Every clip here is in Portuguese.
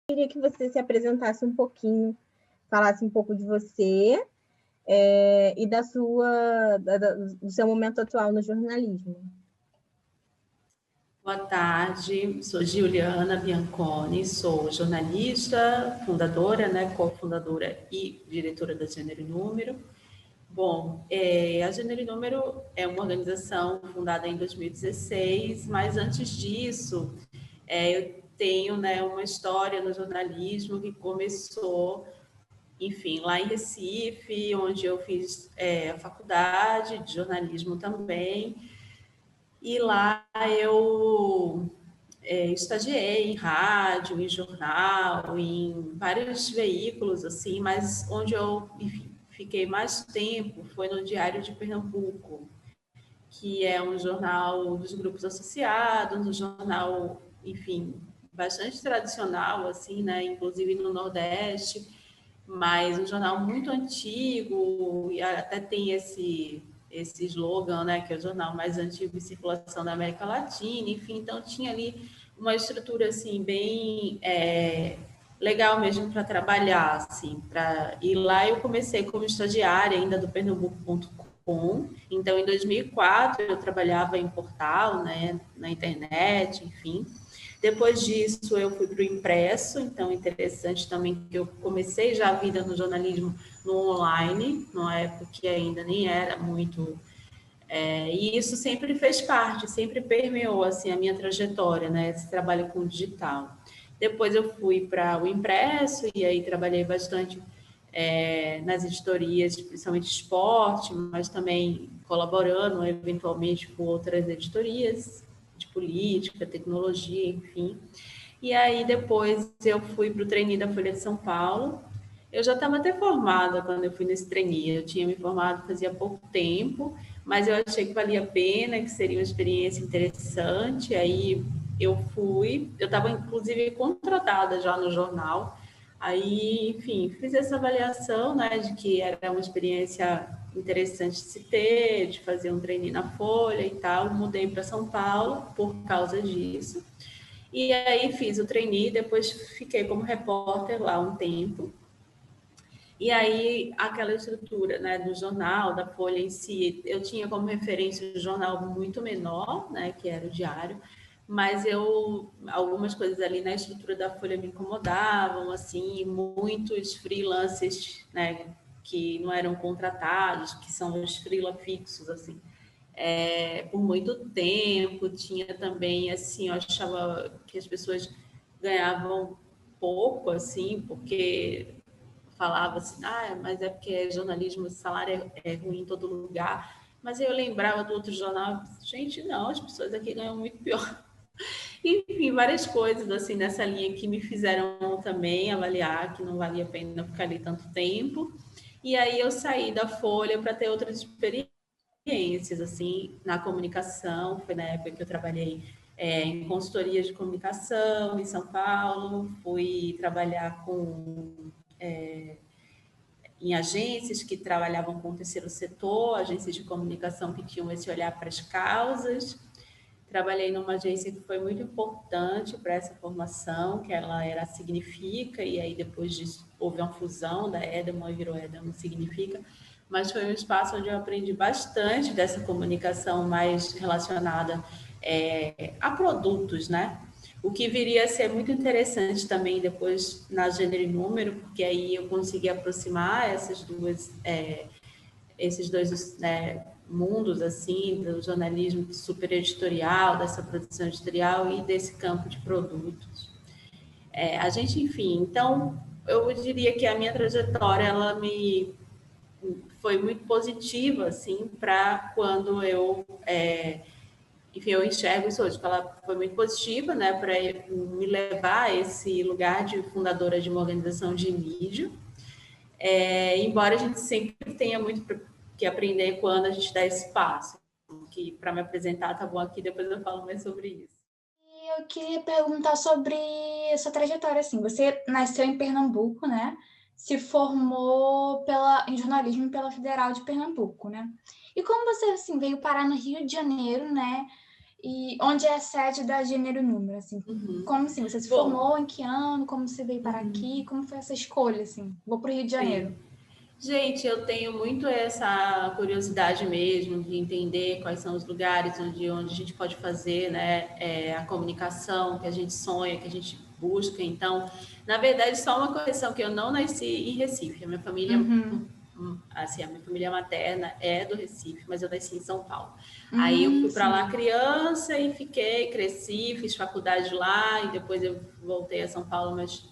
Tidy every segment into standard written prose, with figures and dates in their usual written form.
queria que você se apresentasse um pouquinho, falasse um pouco de você e do seu momento atual no jornalismo. Boa tarde, sou Giuliana Bianconi, sou jornalista, fundadora, cofundadora e diretora da Gênero e Número. Bom, a Gênero e Número é uma organização fundada em 2016, mas antes disso, eu tenho uma história no jornalismo que começou, enfim, lá em Recife, onde eu fiz a faculdade de jornalismo também. E lá eu estagiei em rádio, em jornal, em vários veículos, assim, mas onde eu, enfim, fiquei mais tempo foi no Diário de Pernambuco, que é um jornal dos grupos associados, um jornal, enfim, bastante tradicional, assim, né, inclusive no Nordeste, mas um jornal muito antigo, e até tem esse slogan, né, que é o jornal mais antigo em circulação da América Latina, enfim, então tinha ali uma estrutura, assim, bem legal mesmo para trabalhar, assim, e lá eu comecei como estagiária ainda do Pernambuco.com, então em 2004 eu trabalhava em portal, né, na internet, enfim. Depois disso, eu fui para o impresso, então interessante também que eu comecei já a vida no jornalismo no online, numa época que ainda nem era muito... e isso sempre fez parte, sempre permeou assim, a minha trajetória, né, esse trabalho com o digital. Depois eu fui para o impresso e aí trabalhei bastante nas editorias, principalmente esporte, mas também colaborando eventualmente com outras editorias de política, tecnologia, enfim. E aí depois eu fui para o trainee da Folha de São Paulo. Eu já estava até formada quando eu fui nesse trainee. Eu tinha me formado fazia pouco tempo, mas eu achei que valia a pena, que seria uma experiência interessante. Aí eu fui, eu estava inclusive contratada já no jornal. Aí, enfim, fiz essa avaliação, né, de que era uma experiência interessante de se ter, de fazer um trainee na Folha e tal. Mudei para São Paulo por causa disso. E aí fiz o trainee, depois fiquei como repórter lá um tempo. E aí aquela estrutura, né, do jornal, da Folha em si, eu tinha como referência um jornal muito menor, né, que era o Diário, mas algumas coisas ali na estrutura da Folha me incomodavam, assim, muitos freelancers, né, que não eram contratados, que são os freela fixos, assim, por muito tempo. Tinha também, assim, eu achava que as pessoas ganhavam pouco, assim, porque falava assim, mas é porque jornalismo, o salário é ruim em todo lugar. Mas eu lembrava do outro jornal, gente, não, as pessoas aqui ganham muito pior. Enfim, várias coisas assim nessa linha que me fizeram também avaliar que não valia a pena ficar ali tanto tempo. E aí eu saí da Folha para ter outras experiências assim na comunicação. Foi na época que eu trabalhei em consultoria de comunicação em São Paulo. Fui trabalhar em agências que trabalhavam com o terceiro setor, agências de comunicação que tinham esse olhar para as causas. Trabalhei numa agência que foi muito importante para essa formação, que ela era a Significa, e aí depois disso houve uma fusão da Edelman e virou Edelman Significa, mas foi um espaço onde eu aprendi bastante dessa comunicação mais relacionada a produtos, né? O que viria a ser muito interessante também depois na Gênero e Número, porque aí eu consegui aproximar esses dois, né, mundos, assim, do jornalismo super editorial, dessa produção editorial e desse campo de produtos. A gente, enfim, então, eu diria que a minha trajetória, ela foi muito positiva, assim, para quando enfim, eu enxergo isso hoje, que ela foi muito positiva, né, para me levar a esse lugar de fundadora de uma organização de mídia, embora a gente sempre tenha muito que aprender quando a gente dá espaço, que para me apresentar tá bom aqui, depois eu falo mais sobre isso. E eu queria perguntar sobre essa trajetória, assim, você nasceu em Pernambuco, né? Se formou em jornalismo pela Federal de Pernambuco, né? E como você, assim, veio parar no Rio de Janeiro, né? E onde é a sede da Gênero e Número, assim? Como assim? Você se formou em que ano? Como você veio para aqui? Como foi essa escolha, assim? Vou para o Rio de Janeiro. Gente, eu tenho muito essa curiosidade mesmo de entender quais são os lugares onde a gente pode fazer, né, a comunicação que a gente sonha, que a gente busca. Então, na verdade, só uma correção, que eu não nasci em Recife. A minha família, assim, a minha família materna é do Recife, mas eu nasci em São Paulo. Aí eu fui para lá criança e cresci, fiz faculdade lá e depois eu voltei a São Paulo, mas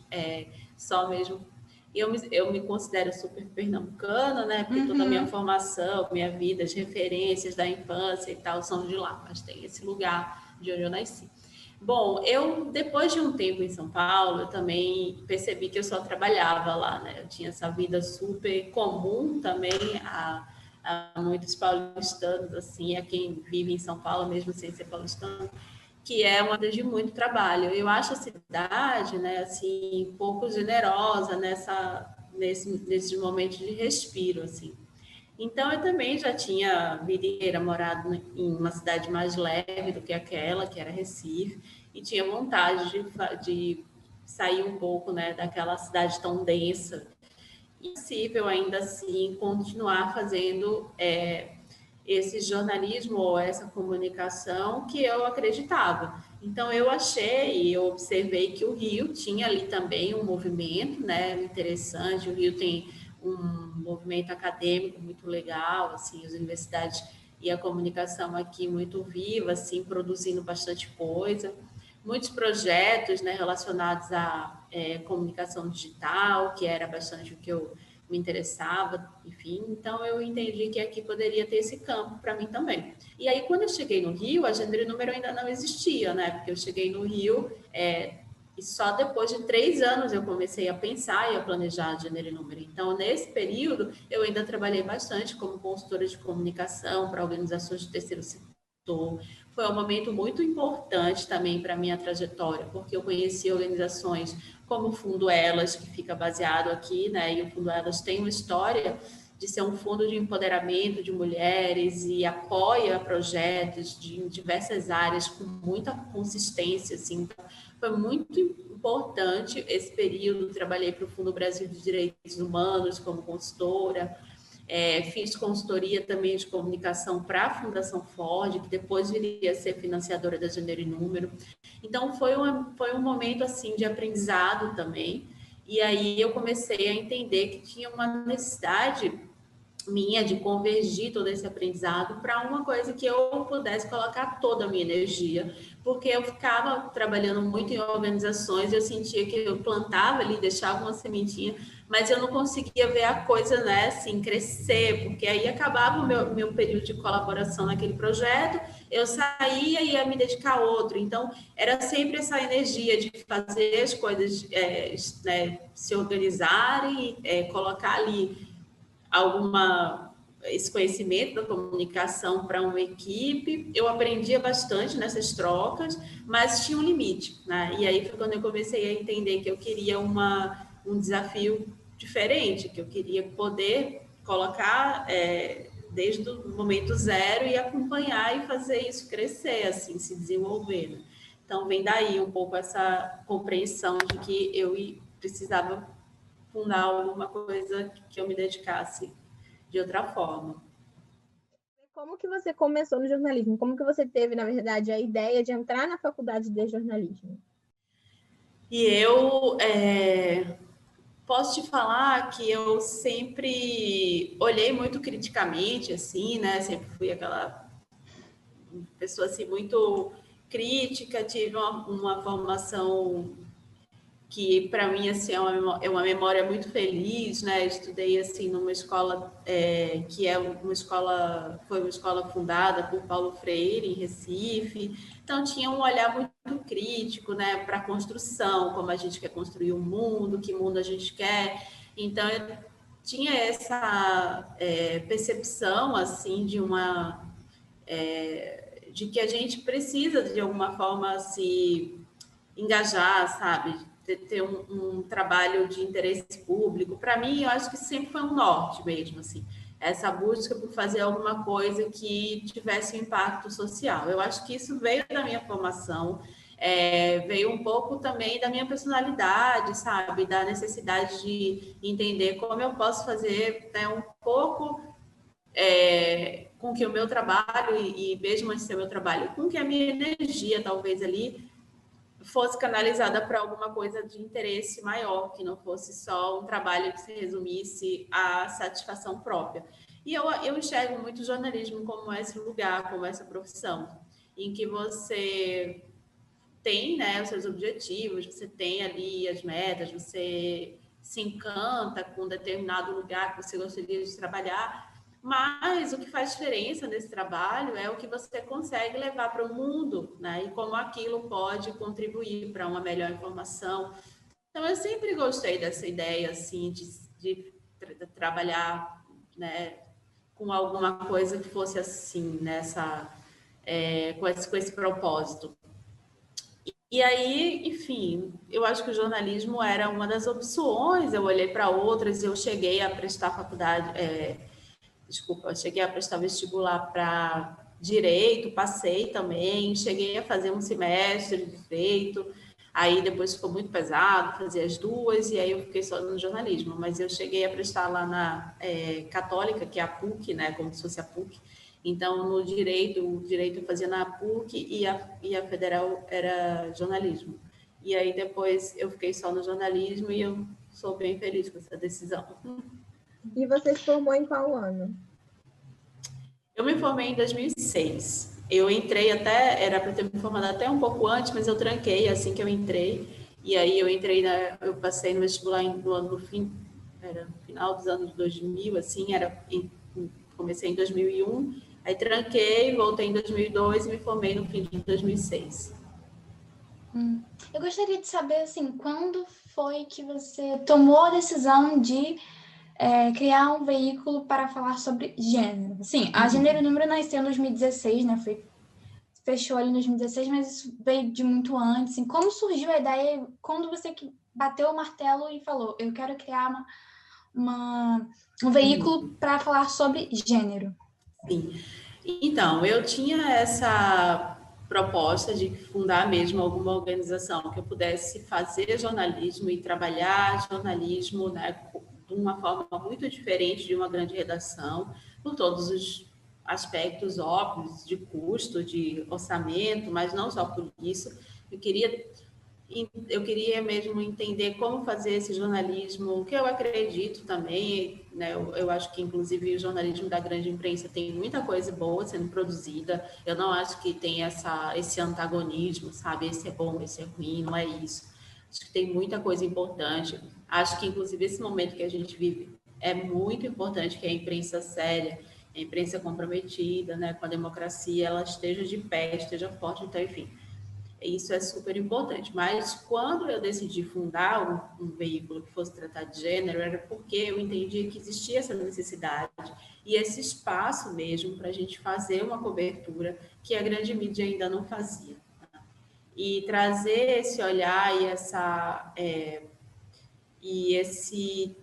só mesmo. Eu me considero super pernambucana, né? Porque toda a minha formação, minha vida, as referências da infância e tal são de lá, mas tem esse lugar de onde eu nasci. Bom, depois de um tempo em São Paulo, eu também percebi que eu só trabalhava lá, né? Eu tinha essa vida super comum também a muitos paulistanos, assim, a quem vive em São Paulo, mesmo sem ser paulistano, que é uma vida de muito trabalho. Eu acho a cidade, né, assim, um pouco generosa nesses momentos de respiro, assim. Então, eu também já tinha a vida inteira morado em uma cidade mais leve do que aquela, que era Recife, e tinha vontade de sair um pouco, né, daquela cidade tão densa. E é possível, ainda assim, continuar fazendo esse jornalismo ou essa comunicação que eu acreditava. Então, eu achei e eu observei que o Rio tinha ali também um movimento, né, interessante. O Rio tem um movimento acadêmico muito legal, assim, as universidades e a comunicação aqui muito viva, assim, produzindo bastante coisa. Muitos projetos, né, relacionados à comunicação digital, que era bastante o que eu me interessava, enfim. Então, eu entendi que aqui poderia ter esse campo para mim também. E aí, quando eu cheguei no Rio, a Gênero e Número ainda não existia, né? Porque eu cheguei no Rio e só depois de 3 anos eu comecei a pensar e a planejar Gênero e Número. Então, nesse período, eu ainda trabalhei bastante como consultora de comunicação para organizações de terceiro setor. Foi um momento muito importante também para a minha trajetória, porque eu conheci organizações como o Fundo Elas, que fica baseado aqui, né? E o Fundo Elas tem uma história de ser um fundo de empoderamento de mulheres e apoia projetos em diversas áreas com muita consistência, assim. Então, foi muito importante esse período. Trabalhei para o Fundo Brasil de Direitos Humanos como consultora. Fiz consultoria também de comunicação para a Fundação Ford, que depois viria a ser financiadora da Gênero e Número. Então, foi um momento, assim, de aprendizado também. E aí eu comecei a entender que tinha uma necessidade minha de convergir todo esse aprendizado para uma coisa que eu pudesse colocar toda a minha energia, porque eu ficava trabalhando muito em organizações, eu sentia que eu plantava ali, deixava uma sementinha, mas eu não conseguia ver a coisa, né, assim, crescer, porque aí acabava o meu período de colaboração naquele projeto, eu saía e ia me dedicar a outro. Então, era sempre essa energia de fazer as coisas né, se organizarem, colocar ali esse conhecimento da comunicação para uma equipe. Eu aprendia bastante nessas trocas, mas tinha um limite, né? E aí foi quando eu comecei a entender que eu queria um desafio diferente, que eu queria poder colocar desde o momento zero e acompanhar e fazer isso crescer, assim, se desenvolver, né? Então, vem daí um pouco essa compreensão de que eu precisava fundar alguma coisa que eu me dedicasse de outra forma. Como que você começou no jornalismo? Como que você teve, na verdade, a ideia de entrar na faculdade de jornalismo? E eu posso te falar que eu sempre olhei muito criticamente, assim, né? Sempre fui aquela pessoa assim muito crítica, tive uma formação que para mim assim é uma memória muito feliz, né? Estudei assim numa escola que foi uma escola fundada por Paulo Freire em Recife. Então tinha um olhar muito crítico, né, para a construção, como a gente quer construir o mundo, que mundo a gente quer. Então eu tinha essa percepção assim de que a gente precisa de alguma forma se engajar, sabe? Ter um trabalho de interesse público. Para mim, eu acho que sempre foi um norte mesmo, assim. essa busca por fazer alguma coisa que tivesse um impacto social. Eu acho que isso veio da minha formação, veio um pouco também da minha personalidade, sabe? Da necessidade de entender como eu posso fazer, né, um pouco com que o meu trabalho, e mesmo antes de ser meu trabalho, com que a minha energia, talvez ali, fosse canalizada para alguma coisa de interesse maior, que não fosse só um trabalho que se resumisse à satisfação própria. E eu enxergo muito o jornalismo como esse lugar, como essa profissão, em que você tem, né, os seus objetivos, você tem ali as metas, você se encanta com um determinado lugar que você gostaria de trabalhar, mas o que faz diferença nesse trabalho é o que você consegue levar para o mundo, né? E como aquilo pode contribuir para uma melhor informação. Então, eu sempre gostei dessa ideia, assim, de trabalhar, né, com alguma coisa que fosse assim, nessa, com esse propósito. E aí, enfim, eu acho que o jornalismo era uma das opções, eu olhei para outras, eu cheguei a prestar faculdade, eu cheguei a prestar vestibular para Direito, passei também, cheguei a fazer um semestre de Direito, aí depois ficou muito pesado, fazer as duas, e aí eu fiquei só no jornalismo, mas eu cheguei a prestar lá na Católica, que é a PUC, né, como se fosse a PUC, então no o Direito eu fazia na PUC e a Federal era jornalismo. E aí depois eu fiquei só no jornalismo e eu sou bem feliz com essa decisão. E você se formou em qual ano? Eu me formei em 2006. Eu entrei até, era para ter me formado até um pouco antes, mas eu tranquei assim que eu entrei. E aí eu passei no vestibular no fim, era no final dos anos 2000, assim, comecei em 2001, aí tranquei, voltei em 2002 e me formei no fim de 2006. Eu gostaria de saber, assim, quando foi que você tomou a decisão de criar um veículo para falar sobre gênero? Sim, a Gênero e Número nasceu em 2016, né? Fechou ali em 2016, mas isso veio de muito antes. Assim, como surgiu a ideia? Quando você bateu o martelo e falou, eu quero criar um veículo para falar sobre gênero? Sim. Então, eu tinha essa proposta de fundar mesmo alguma organização que eu pudesse fazer jornalismo e trabalhar jornalismo, né, de uma forma muito diferente de uma grande redação, por todos os aspectos óbvios de custo, de orçamento, mas não só por isso. Eu queria mesmo entender como fazer esse jornalismo, que eu acredito também, né? Eu acho que, inclusive, o jornalismo da grande imprensa tem muita coisa boa sendo produzida. Eu não acho que tem esse antagonismo, sabe? Esse é bom, esse é ruim, não é isso. Acho que tem muita coisa importante. Acho que, inclusive, esse momento que a gente vive é muito importante que a imprensa séria, a imprensa comprometida, né, com a democracia, ela esteja de pé, esteja forte. Então, enfim, isso é super importante. Mas quando eu decidi fundar um veículo que fosse tratar de gênero, era porque eu entendia que existia essa necessidade e esse espaço mesmo para a gente fazer uma cobertura que a grande mídia ainda não fazia. E trazer esse olhar e esse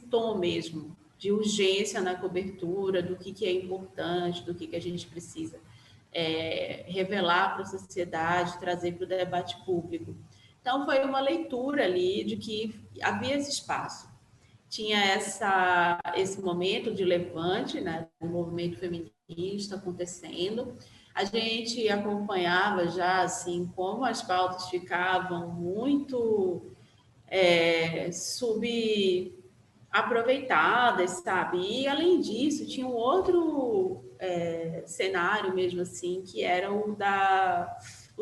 tom mesmo de urgência na cobertura, do que é importante, do que a gente precisa revelar para a sociedade, trazer para o debate público. Então, foi uma leitura ali de que havia esse espaço. Tinha esse momento de levante, né, do movimento feminista acontecendo. A gente acompanhava já, assim, como as pautas ficavam muito subaproveitadas, sabe? E, além disso, tinha um outro cenário mesmo assim, que era o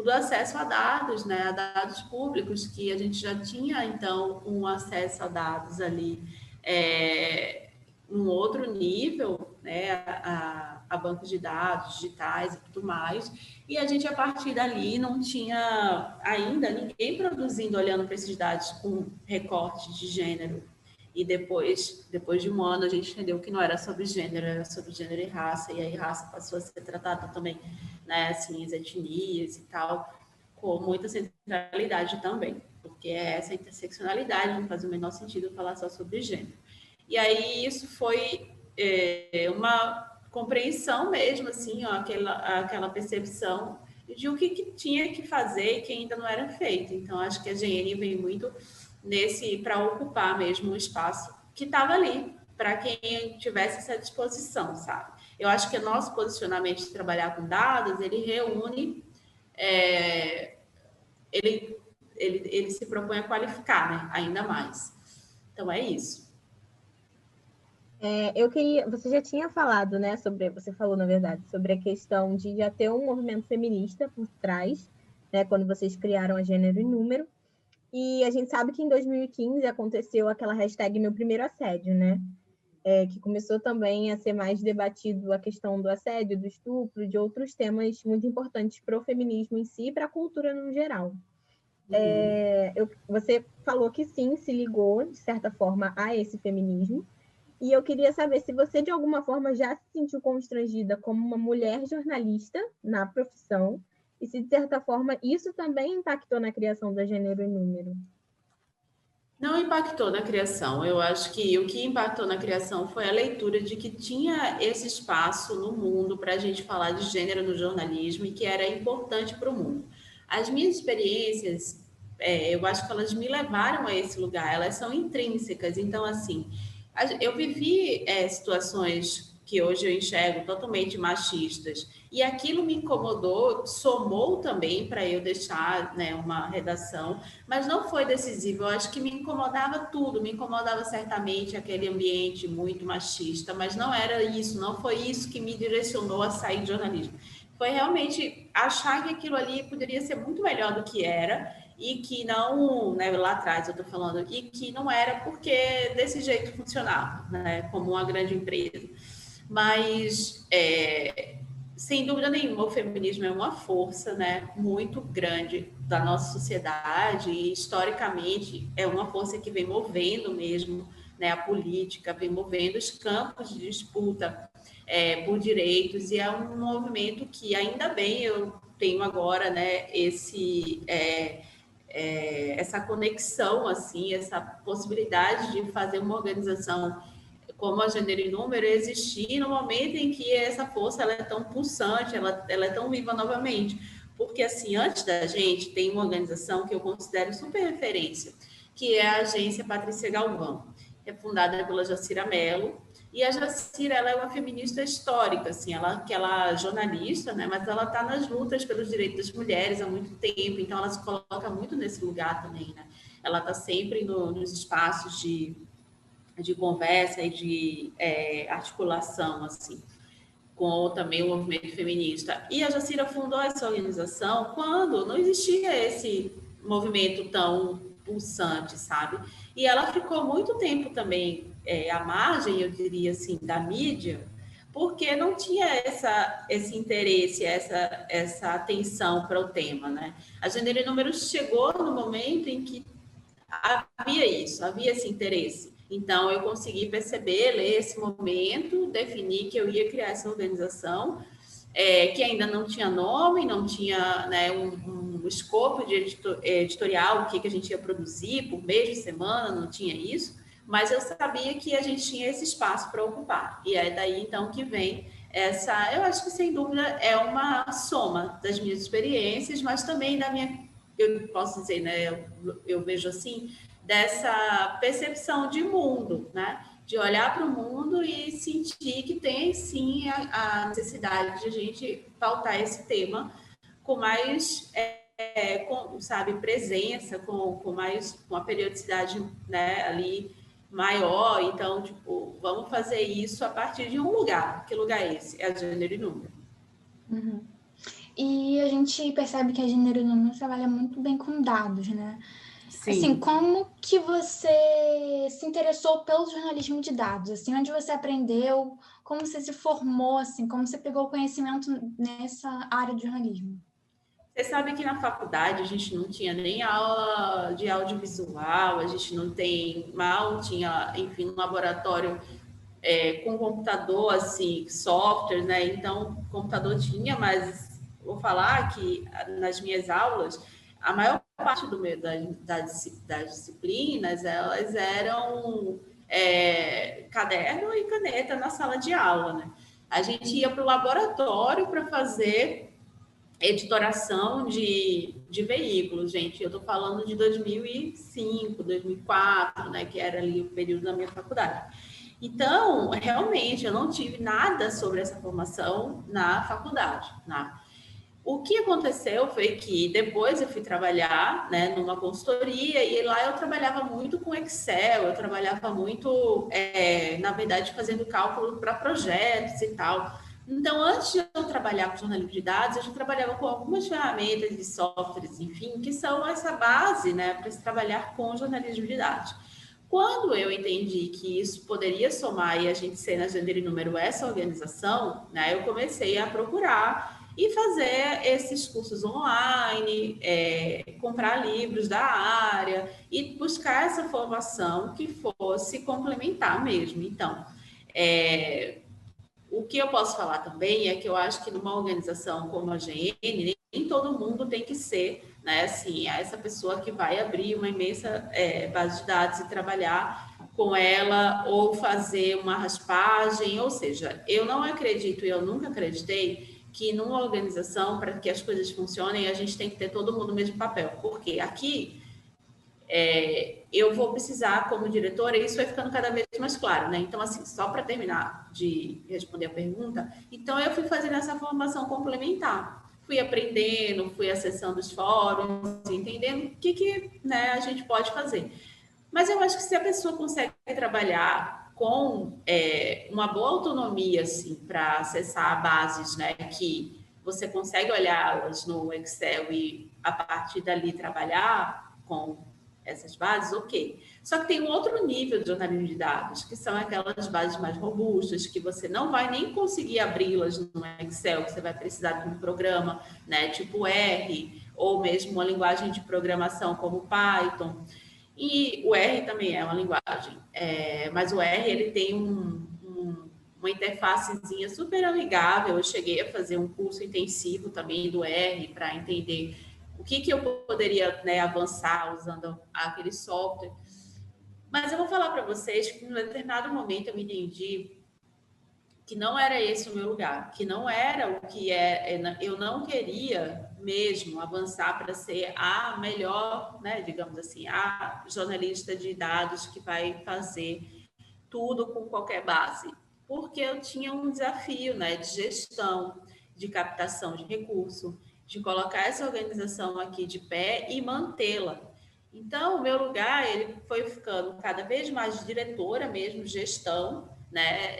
do acesso a dados, né? A dados públicos, que a gente já tinha, então, um acesso a dados ali num outro nível, né? A bancos de dados digitais e tudo mais, e a gente, a partir dali, não tinha ainda ninguém produzindo, olhando para esses dados com recorte de gênero. E depois de um ano, a gente entendeu que não era sobre gênero, era sobre gênero e raça, e aí raça passou a ser tratada também, né, assim, as etnias e tal, com muita centralidade também, porque essa interseccionalidade não faz o menor sentido falar só sobre gênero. E aí isso foi uma compreensão mesmo, assim, ó, aquela percepção de o que tinha que fazer e que ainda não era feito. Então, acho que a GN vem muito para ocupar mesmo o espaço que estava ali, para quem tivesse essa disposição, sabe? Eu acho que o nosso posicionamento de trabalhar com dados, ele reúne, ele se propõe a qualificar, né, ainda mais. Então, é isso. Você já tinha falado, né, você falou, na verdade, sobre a questão de já ter um movimento feminista por trás, né, quando vocês criaram a Gênero e Número, e a gente sabe que em 2015 aconteceu aquela hashtag Meu Primeiro Assédio, né, que começou também a ser mais debatido a questão do assédio, do estupro, de outros temas muito importantes para o feminismo em si e para a cultura no geral. Você falou que sim, se ligou, de certa forma, a esse feminismo, e eu queria saber se você, de alguma forma, já se sentiu constrangida como uma mulher jornalista na profissão, e se, de certa forma, isso também impactou na criação da Gênero e Número. Não impactou na criação. Eu acho que o que impactou na criação foi a leitura de que tinha esse espaço no mundo para a gente falar de gênero no jornalismo e que era importante para o mundo. As minhas experiências, eu acho que elas me levaram a esse lugar, elas são intrínsecas. Então, assim, eu vivi situações que hoje eu enxergo totalmente machistas, e aquilo me incomodou, somou também para eu deixar, né, uma redação, mas não foi decisivo. Eu acho que me incomodava tudo, me incomodava certamente aquele ambiente muito machista, mas não era isso, não foi isso que me direcionou a sair de jornalismo. Foi realmente achar que aquilo ali poderia ser muito melhor do que era, e que não, né, lá atrás eu estou falando, e que não era porque desse jeito funcionava, né, como uma grande empresa. Mas, sem dúvida nenhuma, o feminismo é uma força, né, muito grande da nossa sociedade e, historicamente, é uma força que vem movendo mesmo, né, a política, vem movendo os campos de disputa por direitos, e é um movimento que, ainda bem, eu tenho agora, né, essa conexão, assim, essa possibilidade de fazer uma organização como a Gênero e Número existir no momento em que essa força ela é tão pulsante, ela é tão viva novamente. Porque, assim, antes da gente, tem uma organização que eu considero super referência, que é a Agência Patrícia Galvão, é fundada pela Jacira Mello. E a Jacira, ela é uma feminista histórica, assim, ela é jornalista, né, mas ela está nas lutas pelos direitos das mulheres há muito tempo, então ela se coloca muito nesse lugar também, né? Ela está sempre nos espaços de conversa e de articulação, assim, com também o movimento feminista. E a Jacira fundou essa organização quando não existia esse movimento tão pulsante, sabe? E ela ficou muito tempo também à margem, eu diria assim, da mídia, porque não tinha esse interesse, essa atenção para o tema, né? A Gênero e Números chegou no momento em que havia esse interesse. Então, eu consegui perceber, ler esse momento, definir que eu ia criar essa organização, que ainda não tinha nome, não tinha, né, um escopo de editorial, o que a gente ia produzir por mês de semana, não tinha isso, mas eu sabia que a gente tinha esse espaço para ocupar. E é daí, então, que vem eu acho que, sem dúvida, é uma soma das minhas experiências, mas também da minha, eu posso dizer, né, eu vejo assim, dessa percepção de mundo, né? De olhar para o mundo e sentir que tem, sim, a necessidade de a gente pautar esse tema com mais, sabe, presença, com uma periodicidade, né, ali maior. Então, tipo, vamos fazer isso a partir de um lugar. Que lugar é esse? É a Gênero e Número. Uhum. E a gente percebe que a Gênero e Número trabalha muito bem com dados, né? Sim. Assim, como que você se interessou pelo jornalismo de dados? Assim, onde você aprendeu? Como você se formou? Assim, como você pegou conhecimento nessa área de jornalismo? Você sabe que na faculdade a gente não tinha nem aula de audiovisual, a gente não tem, mal tinha, enfim, um laboratório com computador, assim, software, né? Então, computador tinha, mas vou falar que nas minhas aulas, a maior parte das disciplinas, elas eram caderno e caneta na sala de aula, né? A gente ia para o laboratório para fazer editoração de veículos, gente. Eu estou falando de 2005, 2004, né? Que era ali o período da minha faculdade. Então, realmente, eu não tive nada sobre essa formação na faculdade, né? O que aconteceu foi que depois eu fui trabalhar, né, numa consultoria e lá eu trabalhava muito com Excel, eu trabalhava muito, na verdade, fazendo cálculo para projetos e tal. Então, antes de eu trabalhar com jornalismo de dados, eu já trabalhava com algumas ferramentas de softwares, enfim, que são essa base, né, para se trabalhar com jornalismo de dados. Quando eu entendi que isso poderia somar e a gente ser na Gênero e Número essa organização, né, eu comecei a procurar e fazer esses cursos online, comprar livros da área e buscar essa formação que fosse complementar mesmo. Então, o que eu posso falar também é que eu acho que numa organização como a GN, nem todo mundo tem que ser, né, assim, essa pessoa que vai abrir uma imensa base de dados e trabalhar com ela ou fazer uma raspagem, ou seja, eu não acredito e eu nunca acreditei que numa organização, para que as coisas funcionem, a gente tem que ter todo mundo no mesmo papel. Porque aqui eu vou precisar, como diretora, e isso vai ficando cada vez mais claro, né? Então, assim, só para terminar de responder a pergunta, então eu fui fazendo essa formação complementar. Fui aprendendo, fui acessando os fóruns, entendendo o que né, a gente pode fazer. Mas eu acho que se a pessoa consegue trabalhar com uma boa autonomia assim, para acessar bases, né, que você consegue olhá-las no Excel e a partir dali trabalhar com essas bases, ok. Só que tem um outro nível de jornalismo de dados, que são aquelas bases mais robustas, que você não vai nem conseguir abri-las no Excel, que você vai precisar de um programa, né, tipo R, ou mesmo uma linguagem de programação como Python. E o R também é uma linguagem, mas o R ele tem uma interfacezinha super amigável. Eu cheguei a fazer um curso intensivo também do R para entender o que eu poderia, né, avançar usando aquele software. Mas eu vou falar para vocês que em um determinado momento eu me entendi que não era esse o meu lugar, que não era o que eu não queria mesmo avançar para ser a melhor, né, digamos assim, a jornalista de dados que vai fazer tudo com qualquer base, porque eu tinha um desafio, né, de gestão, de captação de recurso, de colocar essa organização aqui de pé e mantê-la. Então, o meu lugar ele foi ficando cada vez mais diretora mesmo, gestão, né?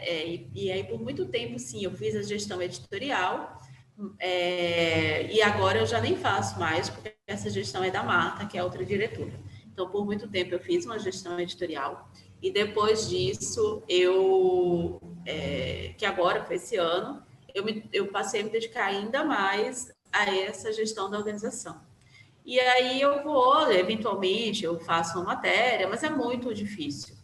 E aí, por muito tempo, sim, eu fiz a gestão editorial, e agora eu já nem faço mais, porque essa gestão é da Marta, que é outra diretora. Então, por muito tempo, eu fiz uma gestão editorial, e depois disso, que agora foi esse ano, eu passei a me dedicar ainda mais a essa gestão da organização. E aí eu vou, eventualmente, eu faço uma matéria, mas é muito difícil.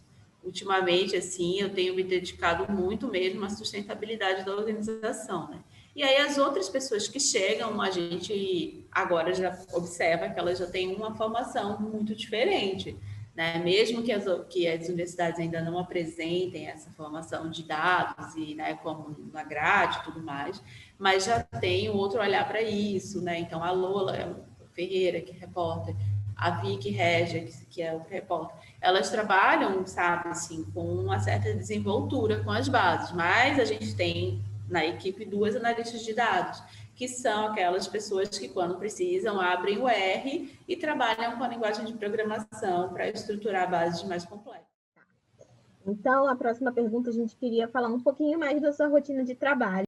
Ultimamente, assim, eu tenho me dedicado muito mesmo à sustentabilidade da organização, né? E aí as outras pessoas que chegam, a gente agora já observa que elas já têm uma formação muito diferente, né? Mesmo que as universidades ainda não apresentem essa formação de dados e, né, como na grade e tudo mais, mas já tem um outro olhar para isso, né? Então a Lola Ferreira, que é repórter, a Vicky Regia, que é outra repórter, elas trabalham, sabe, assim, com uma certa desenvoltura com as bases, mas a gente tem na equipe 2 analistas de dados, que são aquelas pessoas que, quando precisam, abrem o R e trabalham com a linguagem de programação para estruturar bases mais complexas. Então, a próxima pergunta, a gente queria falar um pouquinho mais da sua rotina de trabalho.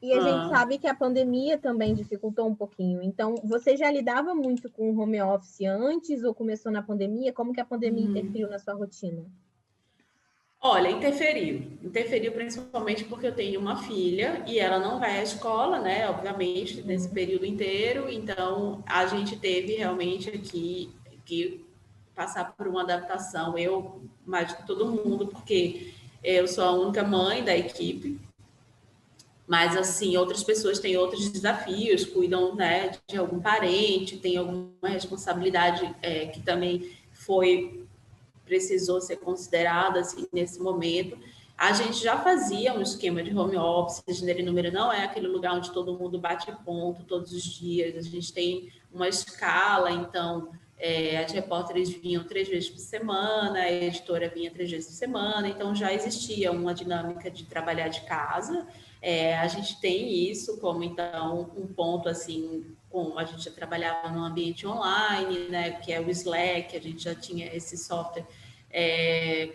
E a gente sabe que a pandemia também dificultou um pouquinho. Então, você já lidava muito com o home office antes ou começou na pandemia? Como que a pandemia interferiu na sua rotina? Olha, interferiu principalmente porque eu tenho uma filha e ela não vai à escola, né, obviamente, nesse período inteiro, então a gente teve realmente aqui que passar por uma adaptação, eu mais que todo mundo, porque eu sou a única mãe da equipe, mas assim, outras pessoas têm outros desafios, cuidam, né, de algum parente, tem alguma responsabilidade que também foi precisou ser considerada assim, nesse momento. A gente já fazia um esquema de home office, Gênero e Número não é aquele lugar onde todo mundo bate ponto todos os dias, a gente tem uma escala, então as repórteres vinham 3 vezes por semana, a editora vinha 3 vezes por semana, então já existia uma dinâmica de trabalhar de casa. A gente tem isso como, então, um ponto, assim, como a gente já trabalhava no ambiente online, né, que é o Slack, a gente já tinha esse software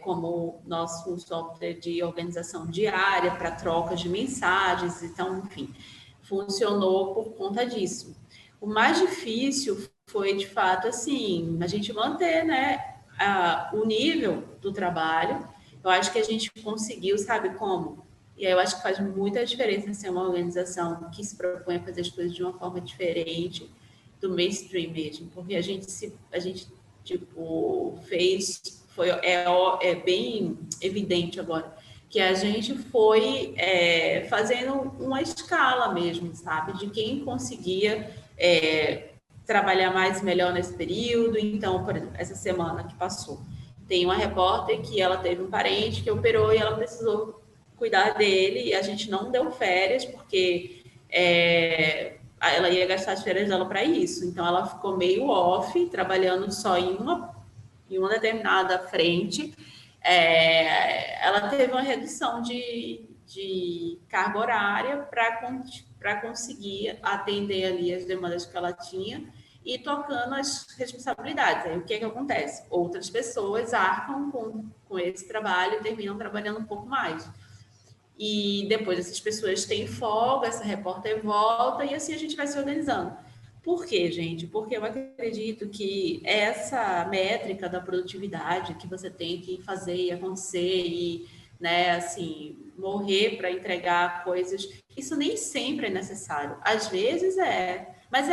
como nosso software de organização diária para troca de mensagens, então, enfim, funcionou por conta disso. O mais difícil foi, de fato, assim, a gente manter, né, o nível do trabalho. Eu acho que a gente conseguiu, sabe como? E aí eu acho que faz muita diferença ser uma organização que se propõe a fazer as coisas de uma forma diferente do mainstream mesmo, porque a gente tipo, é bem evidente agora que a gente foi fazendo uma escala mesmo, sabe, de quem conseguia trabalhar mais e melhor nesse período. Então, por exemplo, essa semana que passou, tem uma repórter que ela teve um parente que operou e ela precisou cuidar dele, e a gente não deu férias, porque ela ia gastar as férias dela para isso. Então, ela ficou meio off, trabalhando só em uma determinada frente. Ela teve uma redução de carga horária para conseguir atender ali as demandas que ela tinha e tocando as responsabilidades. Aí o que acontece? Outras pessoas arcam com esse trabalho e terminam trabalhando um pouco mais. E depois essas pessoas têm folga, essa repórter volta e assim a gente vai se organizando. Por quê, gente? Porque eu acredito que essa métrica da produtividade que você tem que fazer e acontecer e, né, assim, morrer para entregar coisas, isso nem sempre é necessário. Às vezes mas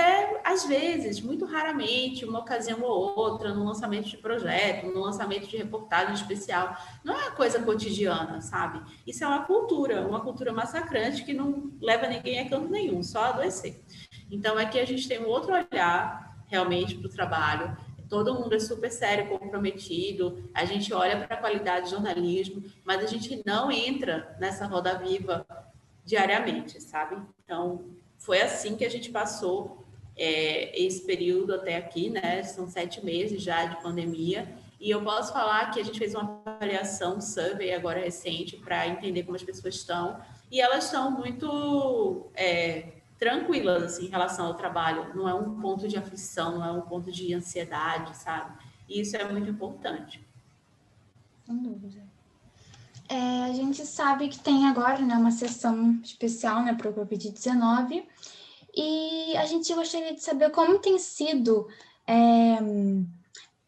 às vezes, muito raramente, uma ocasião ou outra, no lançamento de projeto, no lançamento de reportagem especial. Não é uma coisa cotidiana, sabe? Isso é uma cultura massacrante que não leva ninguém a canto nenhum, só a adoecer. Então, aqui a gente tem um outro olhar realmente para o trabalho. Todo mundo é super sério, comprometido. A gente olha para a qualidade de jornalismo, mas a gente não entra nessa roda viva diariamente, sabe? Então, foi assim que a gente passou esse período até aqui, né? São 7 meses já de pandemia. E eu posso falar que a gente fez uma avaliação, um survey agora recente, para entender como as pessoas estão. E elas estão muito tranquilas assim, em relação ao trabalho. Não é um ponto de aflição, não é um ponto de ansiedade, sabe? E isso é muito importante. Sem dúvida. A gente sabe que tem agora, né, uma sessão especial, né, para o Covid-19, e a gente gostaria de saber como tem sido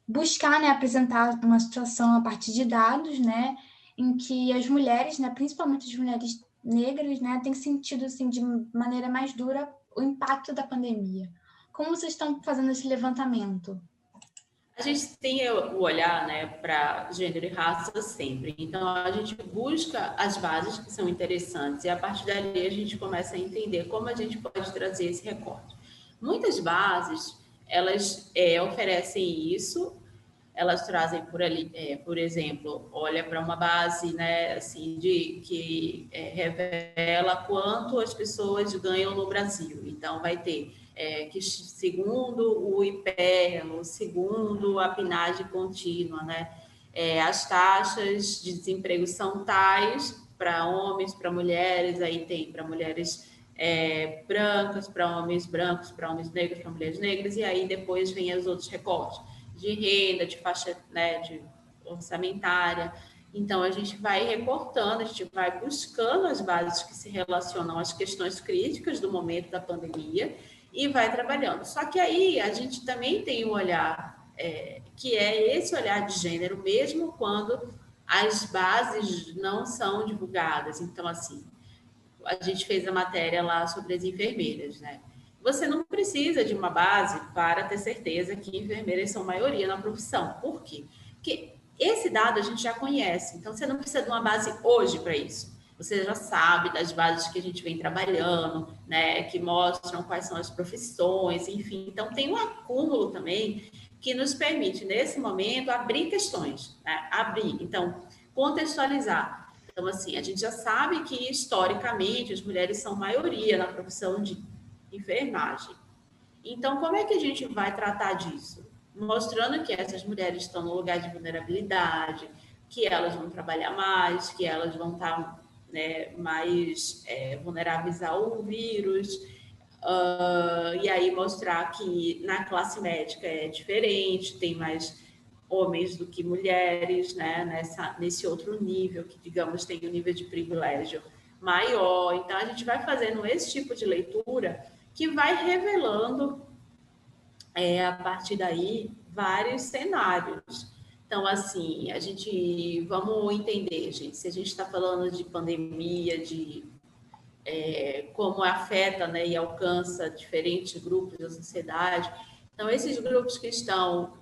buscar, né, apresentar uma situação a partir de dados, né, em que as mulheres, né, principalmente as mulheres negras, né, têm sentido assim de maneira mais dura o impacto da pandemia. Como vocês estão fazendo esse levantamento? A gente tem o olhar, né, para gênero e raça sempre. Então, a gente busca as bases que são interessantes e, a partir dali, a gente começa a entender como a gente pode trazer esse recorte. Muitas bases, elas oferecem isso, elas trazem por exemplo, olha para uma base, né, assim, que revela quanto as pessoas ganham no Brasil. Então, vai ter que segundo o IPEA, segundo a PNAD contínua, né, as taxas de desemprego são tais para homens, para mulheres, aí tem para mulheres brancas, para homens brancos, para homens negros, para mulheres negras, e aí depois vem os outros recortes de renda, de faixa, né, de orçamentária. Então, a gente vai recortando, a gente vai buscando as bases que se relacionam às questões críticas do momento da pandemia e vai trabalhando. Só que aí a gente também tem um olhar, que é esse olhar de gênero, mesmo quando as bases não são divulgadas. Então, assim, a gente fez a matéria lá sobre as enfermeiras, né? Você não precisa de uma base para ter certeza que enfermeiras são maioria na profissão. Por quê? Porque esse dado a gente já conhece, então você não precisa de uma base hoje para isso. Você já sabe das bases que a gente vem trabalhando, né, que mostram quais são as profissões, enfim. Então, tem um acúmulo também que nos permite, nesse momento, abrir questões, né? Abrir, então, contextualizar. Então, assim, a gente já sabe que, historicamente, as mulheres são maioria na profissão de enfermagem. Então, como é que a gente vai tratar disso? Mostrando que essas mulheres estão no lugar de vulnerabilidade, que elas vão trabalhar mais, que elas vão estar, né, mais vulneráveis ao vírus, e aí mostrar que na classe médica é diferente, tem mais homens do que mulheres, né, nesse outro nível, que, digamos, tem um nível de privilégio maior. Então, a gente vai fazendo esse tipo de leitura que vai revelando, a partir daí, vários cenários. Então, assim, vamos entender, gente, se a gente está falando de pandemia, de como afeta, né, e alcança diferentes grupos da sociedade. Então, esses grupos que estão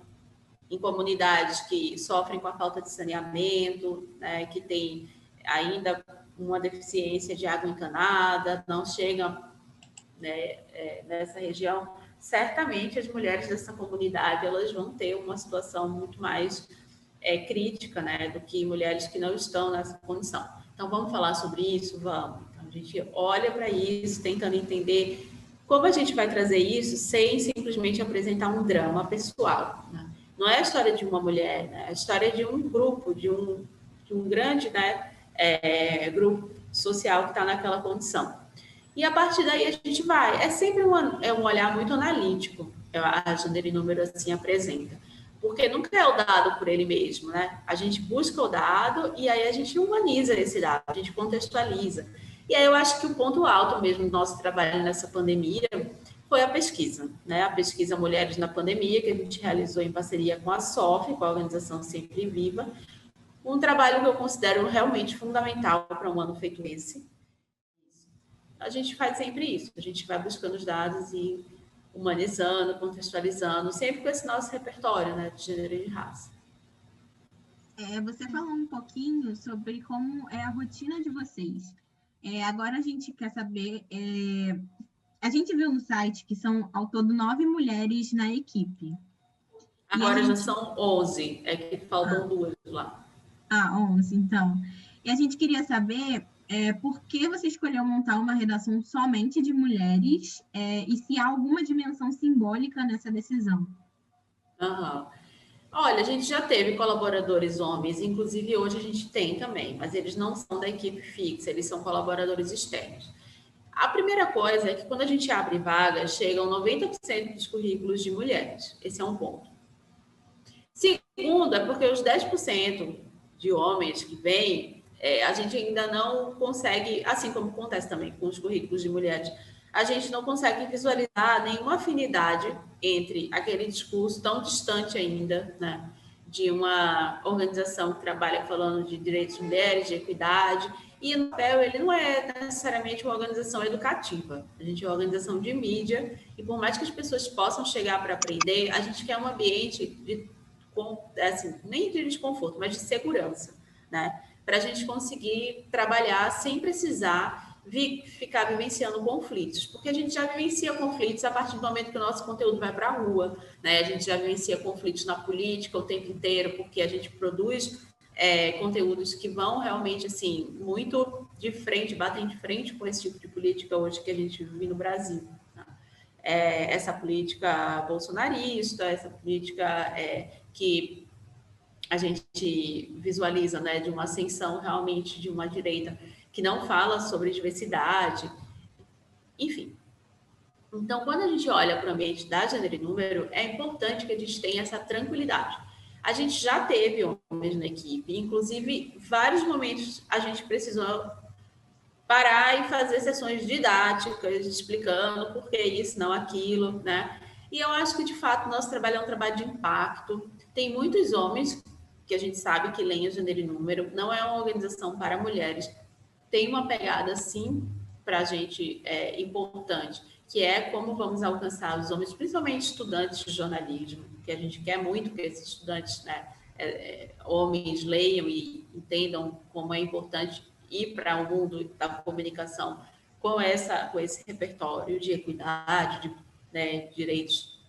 em comunidades que sofrem com a falta de saneamento, né, que tem ainda uma deficiência de água encanada, não chegam, né, nessa região, certamente as mulheres dessa comunidade elas vão ter uma situação muito mais crítica, né, do que mulheres que não estão nessa condição. Então, vamos falar sobre isso? Vamos. Então, a gente olha para isso, tentando entender como a gente vai trazer isso sem simplesmente apresentar um drama pessoal, né? Não é a história de uma mulher, né? É a história de um grupo, de um grande, né, grupo social que está naquela condição. E a partir daí a gente vai. É sempre um olhar muito analítico, a Gênero e Número assim apresenta. Porque nunca é o dado por ele mesmo, né? A gente busca o dado e aí a gente humaniza esse dado, a gente contextualiza. E aí eu acho que o ponto alto mesmo do nosso trabalho nessa pandemia foi a pesquisa, né? A pesquisa Mulheres na Pandemia, que a gente realizou em parceria com a SOF, com a organização Sempre Viva. Um trabalho que eu considero realmente fundamental para um ano feito esse. A gente faz sempre isso, a gente vai buscando os dados e humanizando, contextualizando, sempre com esse nosso repertório, né, de gênero e de raça. Você falou um pouquinho sobre como é a rotina de vocês. Agora a gente quer saber, a gente viu no site que são ao todo 9 mulheres na equipe. Agora já são 11, é que faltam 2 lá. 11, então. E a gente queria saber por que você escolheu montar uma redação somente de mulheres e se há alguma dimensão simbólica nessa decisão. Uhum. Olha, a gente já teve colaboradores homens, inclusive hoje a gente tem também, mas eles não são da equipe fixa, eles são colaboradores externos. A primeira coisa é que quando a gente abre vagas, chegam 90% dos currículos de mulheres. Esse é um ponto. Segundo, é porque os 10% de homens que vêm, a gente ainda não consegue, assim como acontece também com os currículos de mulheres, a gente não consegue visualizar nenhuma afinidade entre aquele discurso tão distante ainda, né, de uma organização que trabalha falando de direitos de mulheres, de equidade, e no papel ele não é necessariamente uma organização educativa, a gente é uma organização de mídia, e por mais que as pessoas possam chegar para aprender, a gente quer um ambiente de, assim, nem de desconforto, mas de segurança, né, para a gente conseguir trabalhar sem precisar ficar vivenciando conflitos, porque a gente já vivencia conflitos a partir do momento que o nosso conteúdo vai para a rua, né? A gente já vivencia conflitos na política o tempo inteiro, porque a gente produz conteúdos que vão realmente, assim, muito de frente, batem de frente com esse tipo de política hoje que a gente vive no Brasil, né? Essa política bolsonarista, essa política que a gente visualiza, né, de uma ascensão realmente de uma direita que não fala sobre diversidade, enfim. Então, quando a gente olha para o ambiente da Gênero e Número, é importante que a gente tenha essa tranquilidade. A gente já teve homens na equipe, inclusive, vários momentos a gente precisou parar e fazer sessões didáticas, explicando por que isso, não aquilo, né? E eu acho que, de fato, o nosso trabalho é um trabalho de impacto. Tem muitos homens que a gente sabe que leem a Gênero e Número, não é uma organização para mulheres, tem uma pegada, sim, para a gente importante, que é como vamos alcançar os homens, principalmente estudantes de jornalismo, que a gente quer muito que esses estudantes, né, homens, leiam e entendam como é importante ir para o mundo da comunicação com esse repertório de equidade, de, né, direitos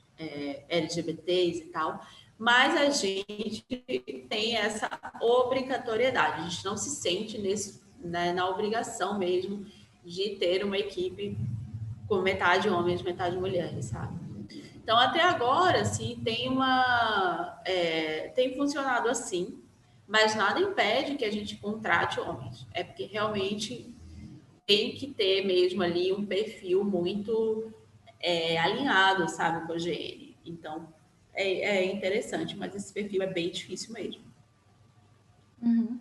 LGBTs e tal, mas a gente tem essa obrigatoriedade, a gente não se sente na obrigação mesmo de ter uma equipe com metade homens, metade mulheres, sabe? Então, até agora, assim, tem funcionado assim, mas nada impede que a gente contrate homens. É porque realmente tem que ter mesmo ali um perfil muito alinhado, sabe, com a GN. Então, é interessante, mas esse perfil é bem difícil mesmo. Uhum.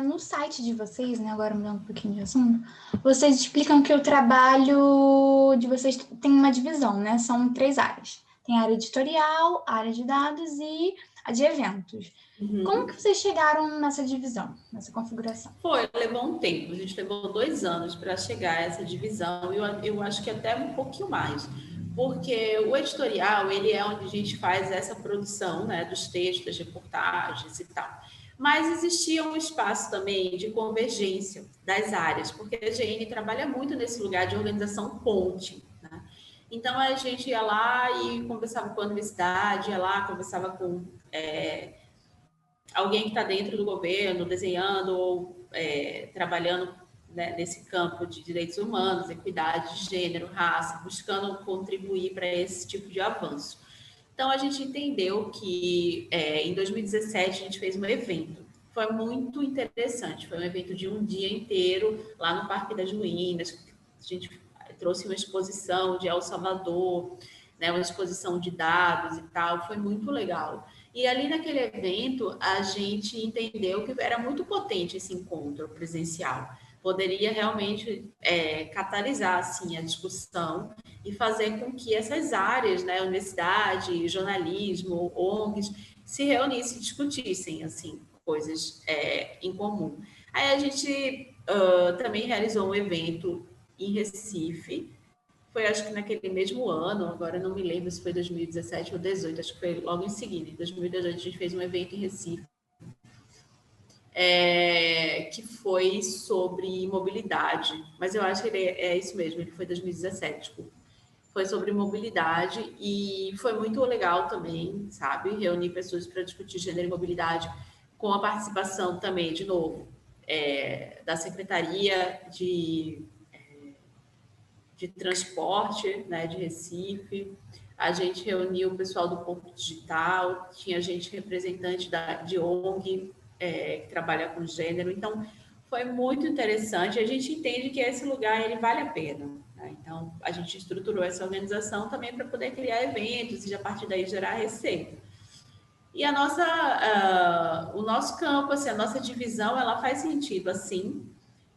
No site de vocês, né, agora mudando um pouquinho de assunto, vocês explicam que o trabalho de vocês tem uma divisão, né? São 3 áreas. Tem a área editorial, a área de dados e a de eventos. Uhum. Como que vocês chegaram nessa divisão, nessa configuração? Levou um tempo, a gente levou 2 anos para chegar a essa divisão, e eu acho que até um pouquinho mais, porque o editorial, ele é onde a gente faz essa produção, né, dos textos, das reportagens e tal. Mas existia um espaço também de convergência das áreas, porque a GN trabalha muito nesse lugar de organização ponte, né? Então, a gente ia lá e conversava com a universidade, ia lá, conversava com alguém que está dentro do governo, desenhando ou trabalhando, né, nesse campo de direitos humanos, equidade de gênero, raça, buscando contribuir para esse tipo de avanço. Então, a gente entendeu que em 2017 a gente fez um evento. Foi muito interessante. Foi um evento de um dia inteiro lá no Parque das Ruínas. A gente trouxe uma exposição de El Salvador, né, uma exposição de dados e tal. Foi muito legal. E ali naquele evento, a gente entendeu que era muito potente esse encontro presencial. Poderia realmente catalisar assim, a discussão e fazer com que essas áreas, né, universidade, jornalismo, ONGs, se reunissem e discutissem assim, coisas em comum. Aí a gente também realizou um evento em Recife, foi acho que naquele mesmo ano, agora não me lembro se foi 2017 ou 2018, acho que foi logo em seguida. Em 2018 a gente fez um evento em Recife, que foi sobre mobilidade, mas eu acho que ele é isso mesmo, ele foi 2017, desculpa. Foi sobre mobilidade e foi muito legal também, sabe? Reunir pessoas para discutir gênero e mobilidade, com a participação também, de novo, da Secretaria de Transporte, né, de Recife. A gente reuniu o pessoal do Ponto Digital, tinha gente representante de ONG, que trabalha com gênero. Então, foi muito interessante. A gente entende que esse lugar ele vale a pena, né? Então, a gente estruturou essa organização também para poder criar eventos e, a partir daí, gerar receita. E o nosso campo, assim, a nossa divisão, ela faz sentido, assim,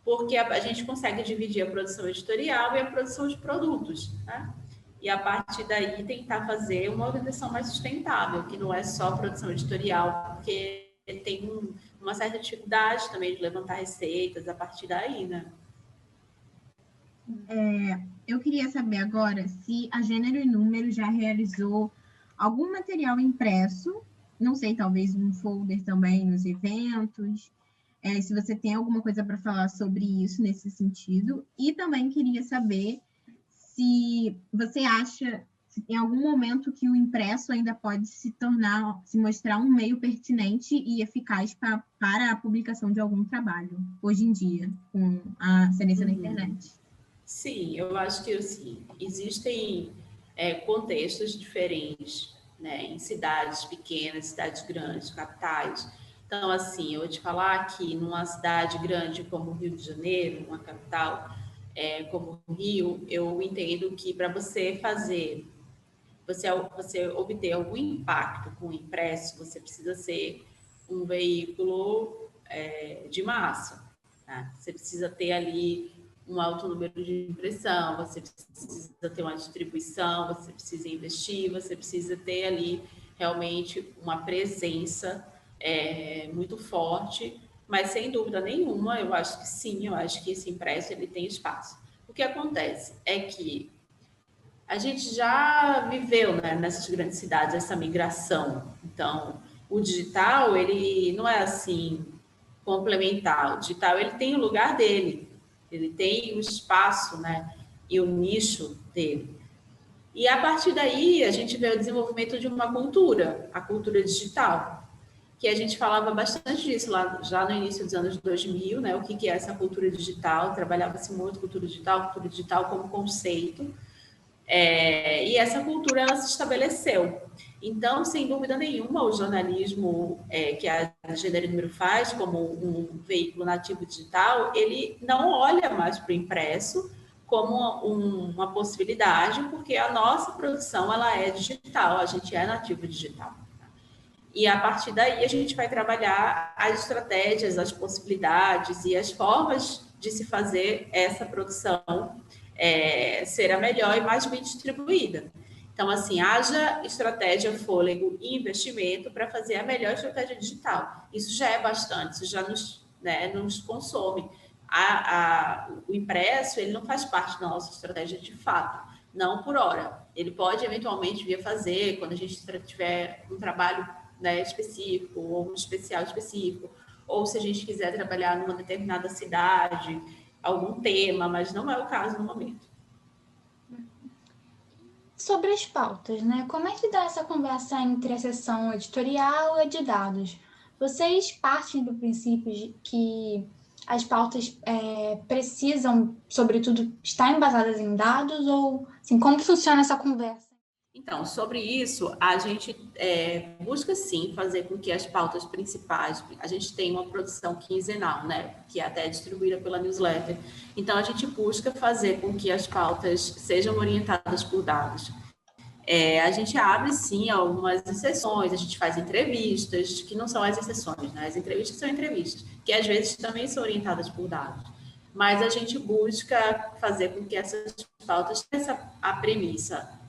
porque a gente consegue dividir a produção editorial e a produção de produtos, né? E a partir daí tentar fazer uma organização mais sustentável, que não é só produção editorial, porque tem uma certa dificuldade também de levantar receitas a partir daí, né? Eu queria saber agora se a Gênero e Número já realizou algum material impresso, não sei, talvez um folder também nos eventos, se você tem alguma coisa para falar sobre isso nesse sentido. E também queria saber se você acha, se tem algum momento que o impresso ainda pode se mostrar um meio pertinente e eficaz para a publicação de algum trabalho, hoje em dia, com a excelência da internet. Sim, eu acho que assim, existem contextos diferentes, né, em cidades pequenas, cidades grandes, capitais. Então, assim, eu vou te falar que numa cidade grande como o Rio de Janeiro, uma capital como o Rio, eu entendo que para você obter algum impacto com o impresso, você precisa ser um veículo de massa, né? Você precisa ter ali um alto número de impressão, você precisa ter uma distribuição, você precisa investir, você precisa ter ali realmente uma presença muito forte, mas sem dúvida nenhuma, eu acho que sim, eu acho que esse impresso ele tem espaço. O que acontece é que a gente já viveu, né, nessas grandes cidades essa migração, então o digital ele não é assim complementar, o digital ele tem o lugar dele, ele tem o espaço, né, e o nicho dele. E a partir daí a gente vê o desenvolvimento de uma cultura, a cultura digital, que a gente falava bastante disso lá já no início dos anos 2000, né? O que é essa cultura digital? Trabalhava-se muito cultura digital como conceito. E essa cultura ela se estabeleceu. Então, sem dúvida nenhuma, o jornalismo que a Gênero e Número faz como um veículo nativo digital, ele não olha mais para o impresso como uma possibilidade, porque a nossa produção ela é digital, a gente é nativo digital. E a partir daí a gente vai trabalhar as estratégias, as possibilidades e as formas de se fazer essa produção ser a melhor e mais bem distribuída. Então, assim, haja estratégia, fôlego e investimento para fazer a melhor estratégia digital. Isso já é bastante, isso já nos consome. O impresso, ele não faz parte da nossa estratégia de fato, não por hora. Ele pode, eventualmente, vir a fazer quando a gente tiver um trabalho específico, ou um especial específico, ou se a gente quiser trabalhar numa determinada cidade, algum tema, mas não é o caso no momento. Sobre as pautas, né? Como é que dá essa conversa entre a seção editorial e a de dados? Vocês partem do princípio de que as pautas precisam, sobretudo, estar embasadas em dados? Ou, assim, como que funciona essa conversa? Então, sobre isso, a gente busca sim fazer com que as pautas principais, a gente tem uma produção quinzenal, né, que é até distribuída pela newsletter. Então, a gente busca fazer com que as pautas sejam orientadas por dados. A gente abre sim algumas exceções, a gente faz entrevistas, que não são as exceções, né? As entrevistas são entrevistas, que às vezes também são orientadas por dados. Mas a gente busca fazer com que essas pautas tenham a premissa.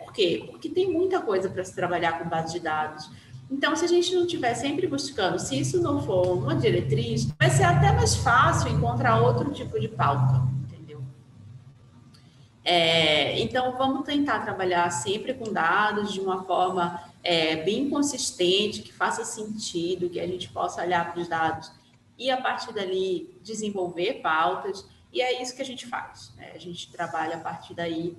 Por quê? Porque tem muita coisa para se trabalhar com base de dados. Então, se a gente não estiver sempre buscando, se isso não for uma diretriz, vai ser até mais fácil encontrar outro tipo de pauta, entendeu? Então, vamos tentar trabalhar sempre com dados de uma forma bem consistente, que faça sentido, que a gente possa olhar para os dados e, a partir dali, desenvolver pautas. E é isso que a gente faz, né? A gente trabalha a partir daí,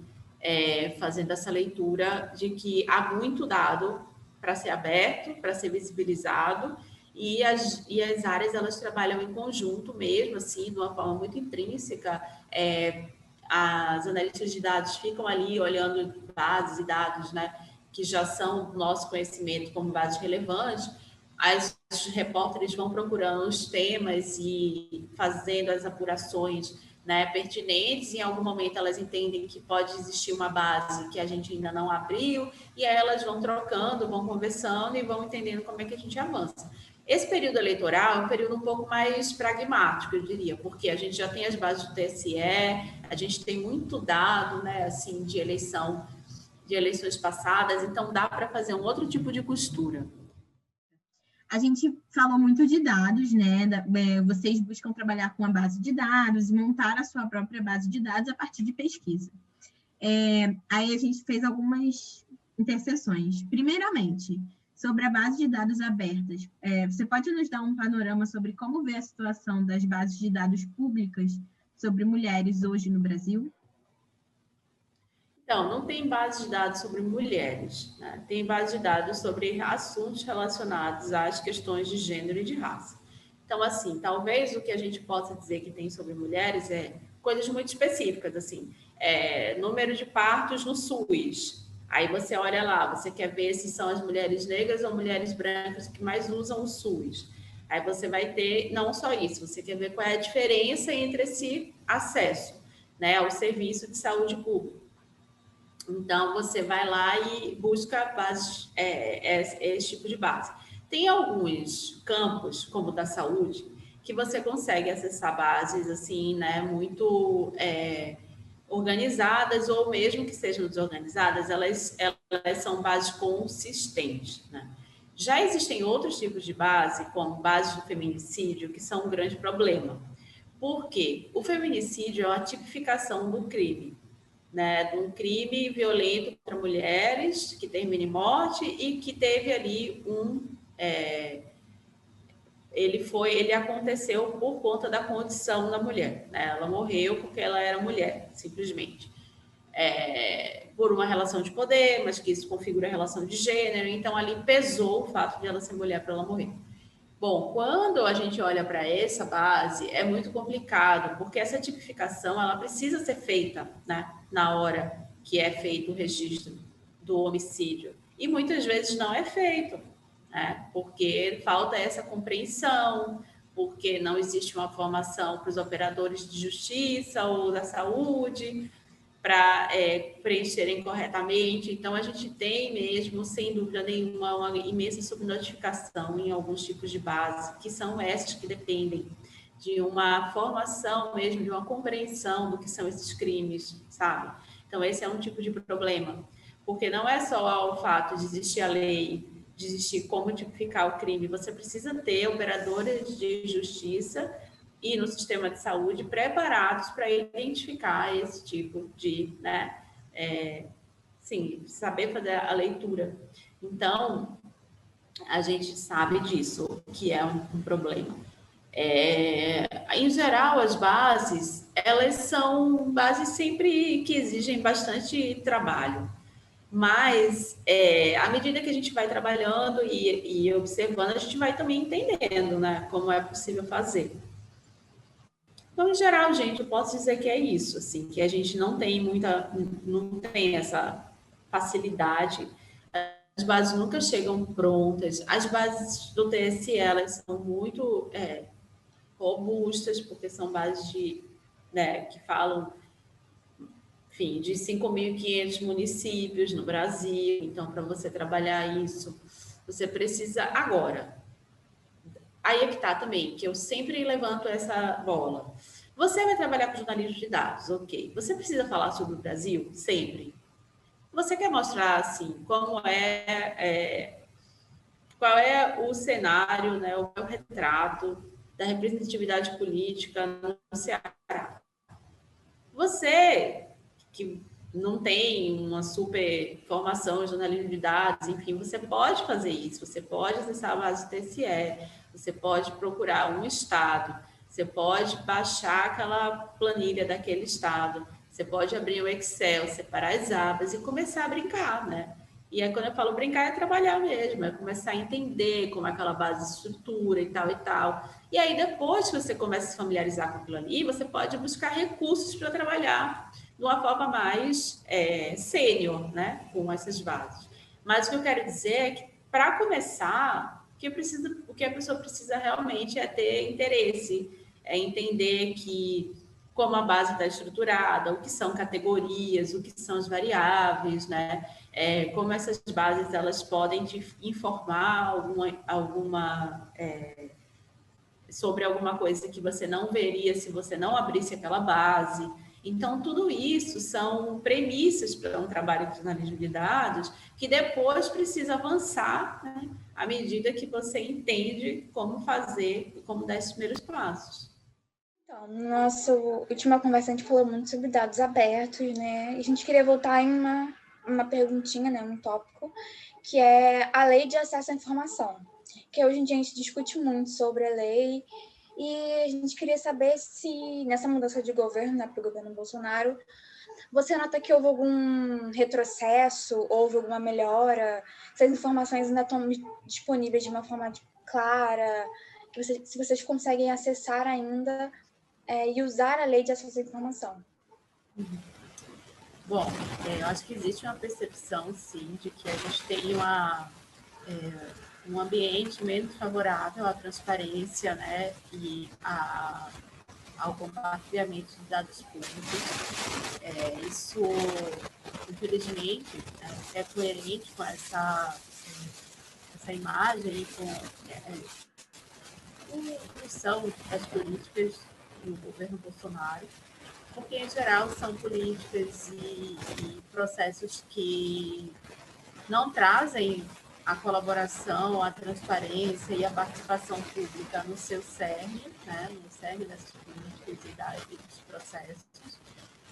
fazendo essa leitura de que há muito dado para ser aberto, para ser visibilizado, e as áreas elas trabalham em conjunto mesmo, assim, de uma forma muito intrínseca. As analistas de dados ficam ali olhando bases e dados, né, que já são do nosso conhecimento como bases relevantes. Os repórteres vão procurando os temas e fazendo as apurações, né, pertinentes. Em algum momento elas entendem que pode existir uma base que a gente ainda não abriu, e aí elas vão trocando, vão conversando e vão entendendo como é que a gente avança. Esse período eleitoral é um período um pouco mais pragmático, eu diria, porque a gente já tem as bases do TSE, a gente tem muito dado, né, assim, de eleições passadas, então dá para fazer um outro tipo de costura. A gente falou muito de dados, né? Vocês buscam trabalhar com a base de dados e montar a sua própria base de dados a partir de pesquisa. Aí a gente fez algumas interseções. Primeiramente, sobre a base de dados abertas, você pode nos dar um panorama sobre como vê a situação das bases de dados públicas sobre mulheres hoje no Brasil? Então, não tem base de dados sobre mulheres, né? Tem base de dados sobre assuntos relacionados às questões de gênero e de raça. Então, assim, talvez o que a gente possa dizer que tem sobre mulheres é coisas muito específicas, assim, número de partos no SUS. Aí você olha lá, você quer ver se são as mulheres negras ou mulheres brancas que mais usam o SUS. Aí você vai ter não só isso, você quer ver qual é a diferença entre esse acesso, né, ao serviço de saúde pública. Então, você vai lá e busca bases, esse tipo de base. Tem alguns campos, como o da saúde, que você consegue acessar bases assim, né, muito organizadas, ou mesmo que sejam desorganizadas, elas são bases consistentes, né? Já existem outros tipos de base, como bases do feminicídio, que são um grande problema. Por quê? O feminicídio é a tipificação do crime, né, de um crime violento contra mulheres, que termina em morte e que teve ali ele aconteceu por conta da condição da mulher, né? Ela morreu porque ela era mulher, simplesmente. por uma relação de poder, mas que isso configura a relação de gênero, então ali pesou o fato de ela ser mulher para ela morrer. Bom, quando a gente olha para essa base, é muito complicado, porque essa tipificação ela precisa ser feita, né, na hora que é feito o registro do homicídio. E muitas vezes não é feito, né, porque falta essa compreensão, porque não existe uma formação para os operadores de justiça ou da saúde, para preencherem corretamente. Então, a gente tem mesmo, sem dúvida nenhuma, uma imensa subnotificação em alguns tipos de base, que são essas que dependem de uma formação mesmo, de uma compreensão do que são esses crimes, sabe? Então, esse é um tipo de problema, porque não é só o fato de existir a lei, de existir como tipificar o crime, você precisa ter operadores de justiça e no sistema de saúde preparados para identificar esse tipo de, né, sim, saber fazer a leitura. Então, a gente sabe disso, que é um problema. Em geral, as bases, elas são bases sempre que exigem bastante trabalho, mas à medida que a gente vai trabalhando e observando, a gente vai também entendendo, né, como é possível fazer. Então, em geral, gente, eu posso dizer que é isso, assim, que a gente não tem essa facilidade. As bases nunca chegam prontas. As bases do TSE, elas são muito robustas, porque são bases que falam, enfim, de 5.500 municípios no Brasil. Então, para você trabalhar isso, você precisa agora. Aí é que está também, que eu sempre levanto essa bola. Você vai trabalhar com jornalismo de dados, ok. Você precisa falar sobre o Brasil? Sempre. Você quer mostrar, assim, qual é o cenário, né, o retrato da representatividade política no Ceará? Você, que não tem uma super formação em jornalismo de dados, enfim, você pode fazer isso, você pode acessar a base do TSE, você pode procurar um estado, você pode baixar aquela planilha daquele estado, você pode abrir o Excel, separar as abas e começar a brincar, né? E aí, quando eu falo brincar, é trabalhar mesmo, é começar a entender como aquela base se estrutura e tal e tal. E aí, depois que você começa a se familiarizar com aquilo ali, você pode buscar recursos para trabalhar de uma forma mais sênior, né, com essas bases. Mas o que eu quero dizer é que, para começar, o que a pessoa precisa realmente é ter interesse, é entender como a base está estruturada, o que são categorias, o que são as variáveis, né? Como essas bases elas podem te informar sobre alguma coisa que você não veria se você não abrisse aquela base. Então, tudo isso são premissas para um trabalho de jornalismo de dados que depois precisa avançar, né, à medida que você entende como fazer, como dar esses primeiros passos. Então, na nossa última conversa, a gente falou muito sobre dados abertos, né? E a gente queria voltar em uma perguntinha, né? Um tópico, que é a lei de acesso à informação. Que hoje em dia a gente discute muito sobre a lei e a gente queria saber se, nessa mudança de governo, né, para o governo Bolsonaro, você nota que houve algum retrocesso, houve alguma melhora, se as informações ainda estão disponíveis de uma forma clara, se vocês conseguem acessar ainda e usar a lei de acesso à informação. Bom, eu acho que existe uma percepção, sim, de que a gente tem um ambiente menos favorável à transparência, né, e ao compartilhamento de dados públicos. Isso, infelizmente, é coerente com essa imagem e com a evolução das políticas do governo Bolsonaro, porque, em geral, são políticas e processos que não trazem a colaboração, a transparência e a participação pública no seu cerne, né, no cerne dessas políticas e dos processos.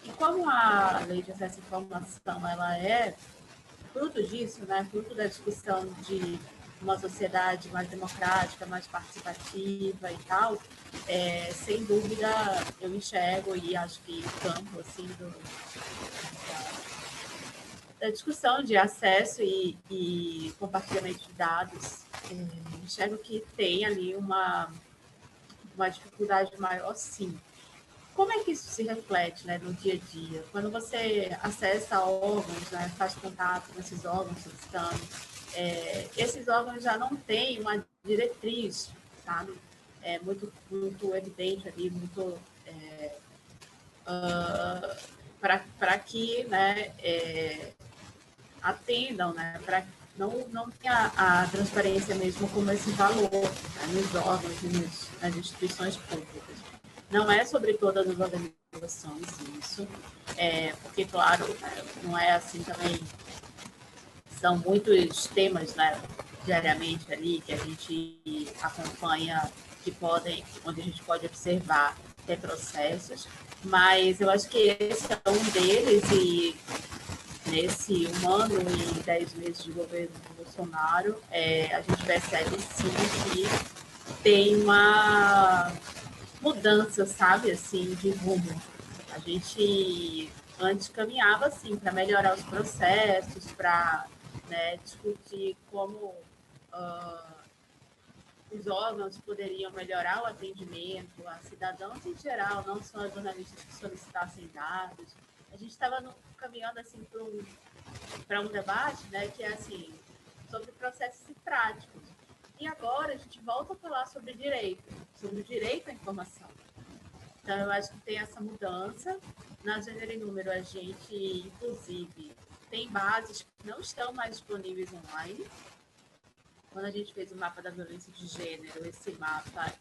E como a Lei de Acesso à Informação ela é fruto disso, né, fruto da discussão de uma sociedade mais democrática, mais participativa e tal, sem dúvida eu enxergo e acho que o campo assim, da discussão de acesso e compartilhamento de dados, enxergo que tem ali uma dificuldade maior, sim. Como é que isso se reflete, né, no dia a dia? Quando você acessa órgãos, né, faz contato com esses órgãos solicitando, esses órgãos já não têm uma diretriz, sabe? É muito evidente ali, muito para que, né, atendam, né, para não tenha a transparência mesmo como esse valor, né, nos órgãos e nas instituições públicas. Não é sobre todas as organizações isso, porque, claro, não é assim também, são muitos temas, né, diariamente ali que a gente acompanha, onde a gente pode observar retrocessos, mas eu acho que esse é um deles, e nesse 1 ano e 10 meses de governo do Bolsonaro, a gente percebe sim que tem uma mudança, sabe, assim, de rumo. A gente antes caminhava assim para melhorar os processos, para, né, discutir como os órgãos poderiam melhorar o atendimento a cidadãos em geral, não só a jornalistas que solicitassem dados. A gente estava caminhando assim para um debate, né, que é assim, sobre processos e práticos. E agora a gente volta a falar sobre o direito à informação. Então, eu acho que tem essa mudança. Na Gênero e Número, a gente, inclusive, tem bases que não estão mais disponíveis online. Quando a gente fez o mapa da violência de gênero, esse mapa,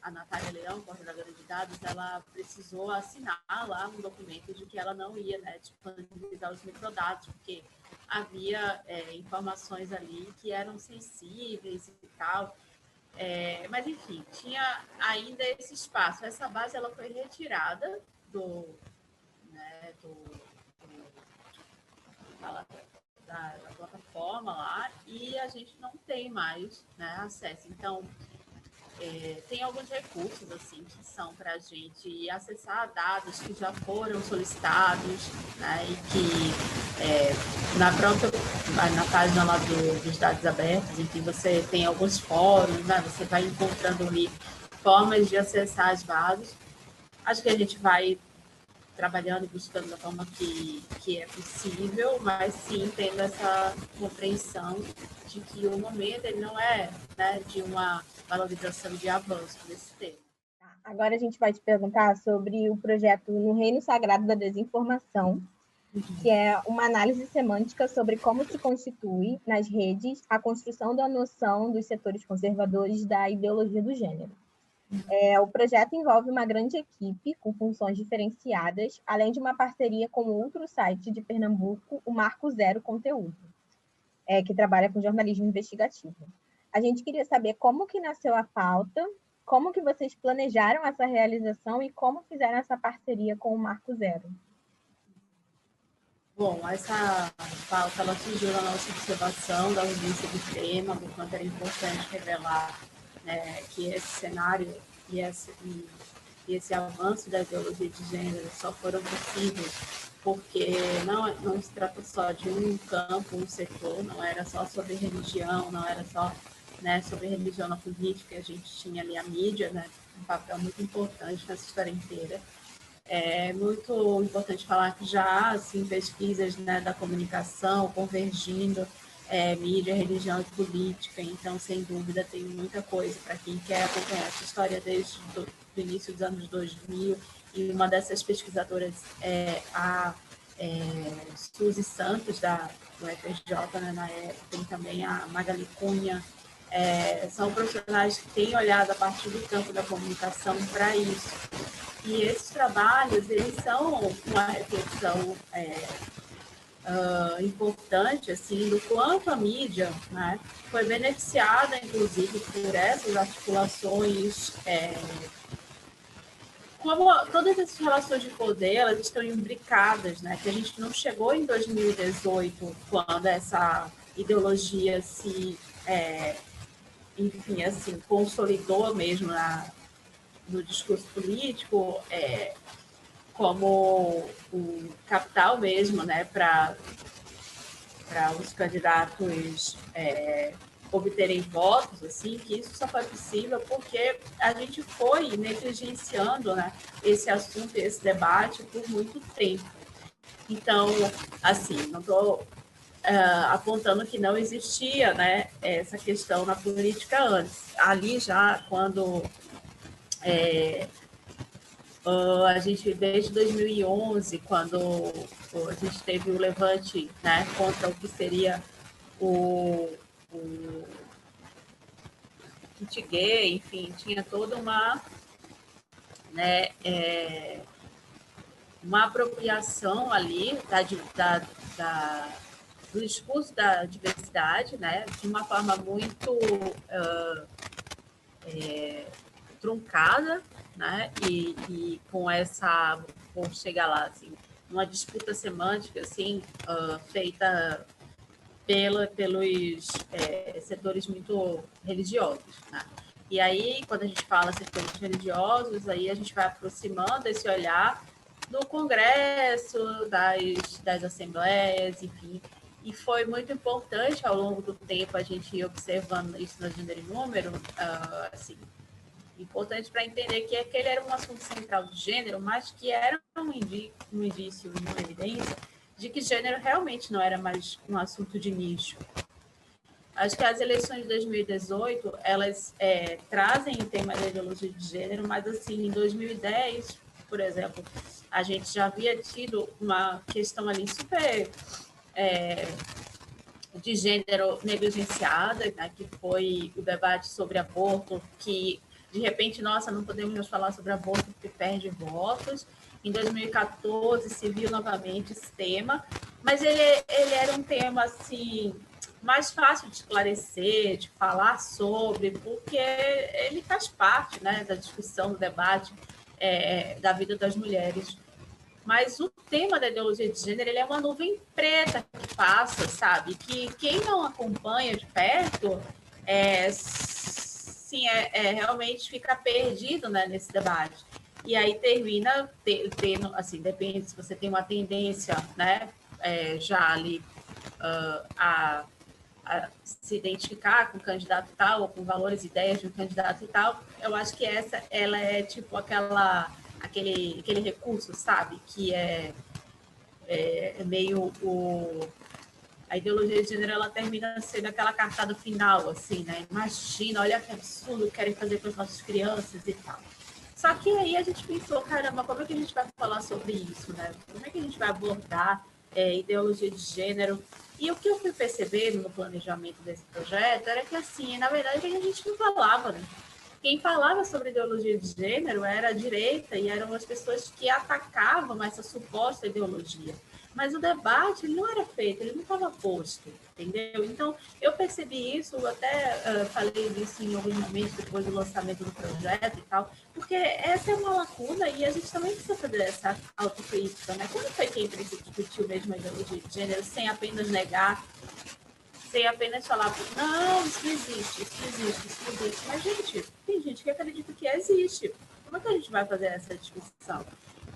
a Natália Leão, coordenadora de dados, ela precisou assinar lá um documento de que ela não ia, né, disponibilizar os microdados, porque havia informações ali que eram sensíveis e tal. Mas, enfim, tinha ainda esse espaço. Essa base ela foi retirada da plataforma lá, e a gente não tem mais, né, acesso. Então, tem alguns recursos assim que são para a gente acessar dados que já foram solicitados, né, e que na página lá dos dados abertos, enfim, você tem alguns fóruns, né, você vai encontrando ali formas de acessar as bases. Acho que a gente vai trabalhando e buscando da forma que é possível, mas sim tendo essa compreensão de que o momento ele não é, né, de uma valorização de avanço desse tema. Agora a gente vai te perguntar sobre o projeto No Reino Sagrado da Desinformação, que é uma análise semântica sobre como se constitui nas redes a construção da noção dos setores conservadores da ideologia do gênero. O projeto envolve uma grande equipe com funções diferenciadas, além de uma parceria com outro site de Pernambuco, o Marco Zero Conteúdo, que trabalha com jornalismo investigativo. A gente queria saber como que nasceu a pauta, como que vocês planejaram essa realização e como fizeram essa parceria com o Marco Zero. Bom, essa pauta ela surgiu na nossa observação da urgência do tema, portanto era importante revelar, né, que esse cenário e esse avanço da ideologia de gênero só foram possíveis porque não se trata só de um campo, um setor, não era só sobre religião, não era só, né, sobre religião na política, a gente tinha ali a mídia, né, um papel muito importante nessa história inteira. É muito importante falar que já há assim, pesquisas, né, da comunicação convergindo mídia, religião e política, então, sem dúvida, tem muita coisa para quem quer acompanhar essa história desde o início dos anos 2000, e uma dessas pesquisadoras é a Suzy Santos, do FRJ, né, na época, tem também a Magali Cunha, são profissionais que têm olhado a partir do campo da comunicação para isso. E esses trabalhos, eles são uma reflexão importante, assim, do quanto a mídia, né, foi beneficiada, inclusive, por essas articulações, como todas essas relações de poder, elas estão imbricadas, né, que a gente não chegou em 2018, quando essa ideologia se, enfim, assim, consolidou mesmo no discurso político, como um capital mesmo, né, para os candidatos obterem votos, assim, que isso só foi possível porque a gente foi negligenciando, né, esse assunto, esse debate por muito tempo. Então, assim, não estou apontando que não existia, né, essa questão na política antes. Ali já, quando a gente, desde 2011, quando a gente teve o levante, né, contra o que seria o kit gay, enfim, tinha toda uma, né, uma apropriação ali do discurso da diversidade, né, de uma forma muito truncada, né, e com essa, vou chegar lá, assim, uma disputa semântica, assim, feita pelos setores muito religiosos, né? E aí, quando a gente fala setores religiosos, aí a gente vai aproximando esse olhar do Congresso, das assembleias, enfim. E foi muito importante, ao longo do tempo, a gente ir observando isso no Gênero e Número, assim, importante para entender que aquele era um assunto central de gênero, mas que era um indício, uma evidência de que gênero realmente não era mais um assunto de nicho. Acho que as eleições de 2018, elas trazem o tema da ideologia de gênero, mas assim, em 2010, por exemplo, a gente já havia tido uma questão ali super de gênero negligenciada, né, que foi o debate sobre aborto, que de repente, nossa, não podemos mais falar sobre aborto porque perde votos. Em 2014 se viu novamente esse tema, mas ele era um tema assim mais fácil de esclarecer, de falar sobre, porque ele faz parte, né, da discussão, do debate da vida das mulheres. Mas o tema da ideologia de gênero ele é uma nuvem preta que passa, sabe? Que quem não acompanha de perto realmente fica perdido, né, nesse debate. E aí termina tendo, assim, depende se você tem uma tendência, né, já ali a se identificar com o candidato tal, ou com valores e ideias de um candidato e tal, eu acho que ela é tipo aquele recurso, sabe, que é meio a ideologia de gênero, ela termina sendo aquela cartada final, assim, né? Imagina, olha que absurdo querem fazer com as nossas crianças e tal. Só que aí a gente pensou, caramba, como é que a gente vai falar sobre isso, né? Como é que a gente vai abordar ideologia de gênero? E o que eu fui percebendo no planejamento desse projeto era que, assim, na verdade, a gente não falava, né? Quem falava sobre ideologia de gênero era a direita e eram as pessoas que atacavam essa suposta ideologia. Mas o debate ele não era feito, ele não estava posto, entendeu? Então, eu percebi isso, eu até falei disso em alguns momentos depois do lançamento do projeto e tal, porque essa é uma lacuna e a gente também precisa fazer essa autocrítica, né? Quando foi que a empresa discutiu mesmo a ideologia de gênero sem apenas negar, sem apenas falar, não, isso não existe, isso não existe, isso não existe. Mas, gente, tem gente que acredita que existe. Como é que a gente vai fazer essa discussão?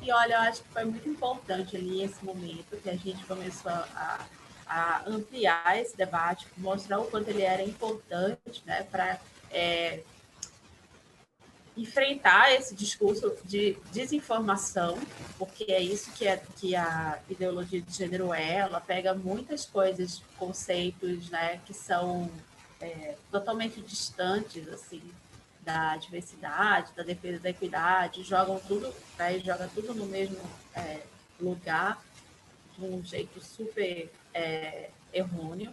E, olha, eu acho que foi muito importante ali esse momento que a gente começou a ampliar esse debate, mostrar o quanto ele era importante, né, para enfrentar esse discurso de desinformação, porque é isso que a ideologia de gênero ela pega muitas coisas, conceitos, né, que são totalmente distantes, assim, da diversidade, da defesa da equidade, joga tudo no mesmo lugar, de um jeito super errôneo.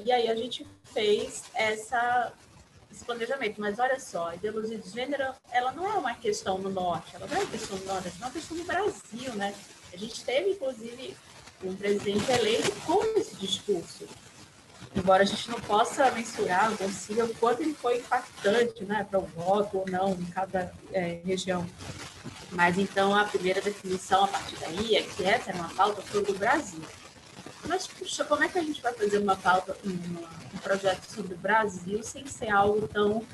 E aí a gente fez esse planejamento. Mas olha só, a ideologia de gênero, ela não é uma questão no Norte, ela não é uma questão no Nordeste, é uma questão no Brasil, né? A gente teve, inclusive, um presidente eleito com esse discurso. Embora a gente não possa mensurar, não consiga, o quanto ele foi impactante, né, para o voto ou não em cada região. Mas, então, a primeira definição a partir daí é que essa é uma pauta sobre o Brasil. Mas, puxa, como é que a gente vai fazer uma pauta, um projeto sobre o Brasil sem ser algo tão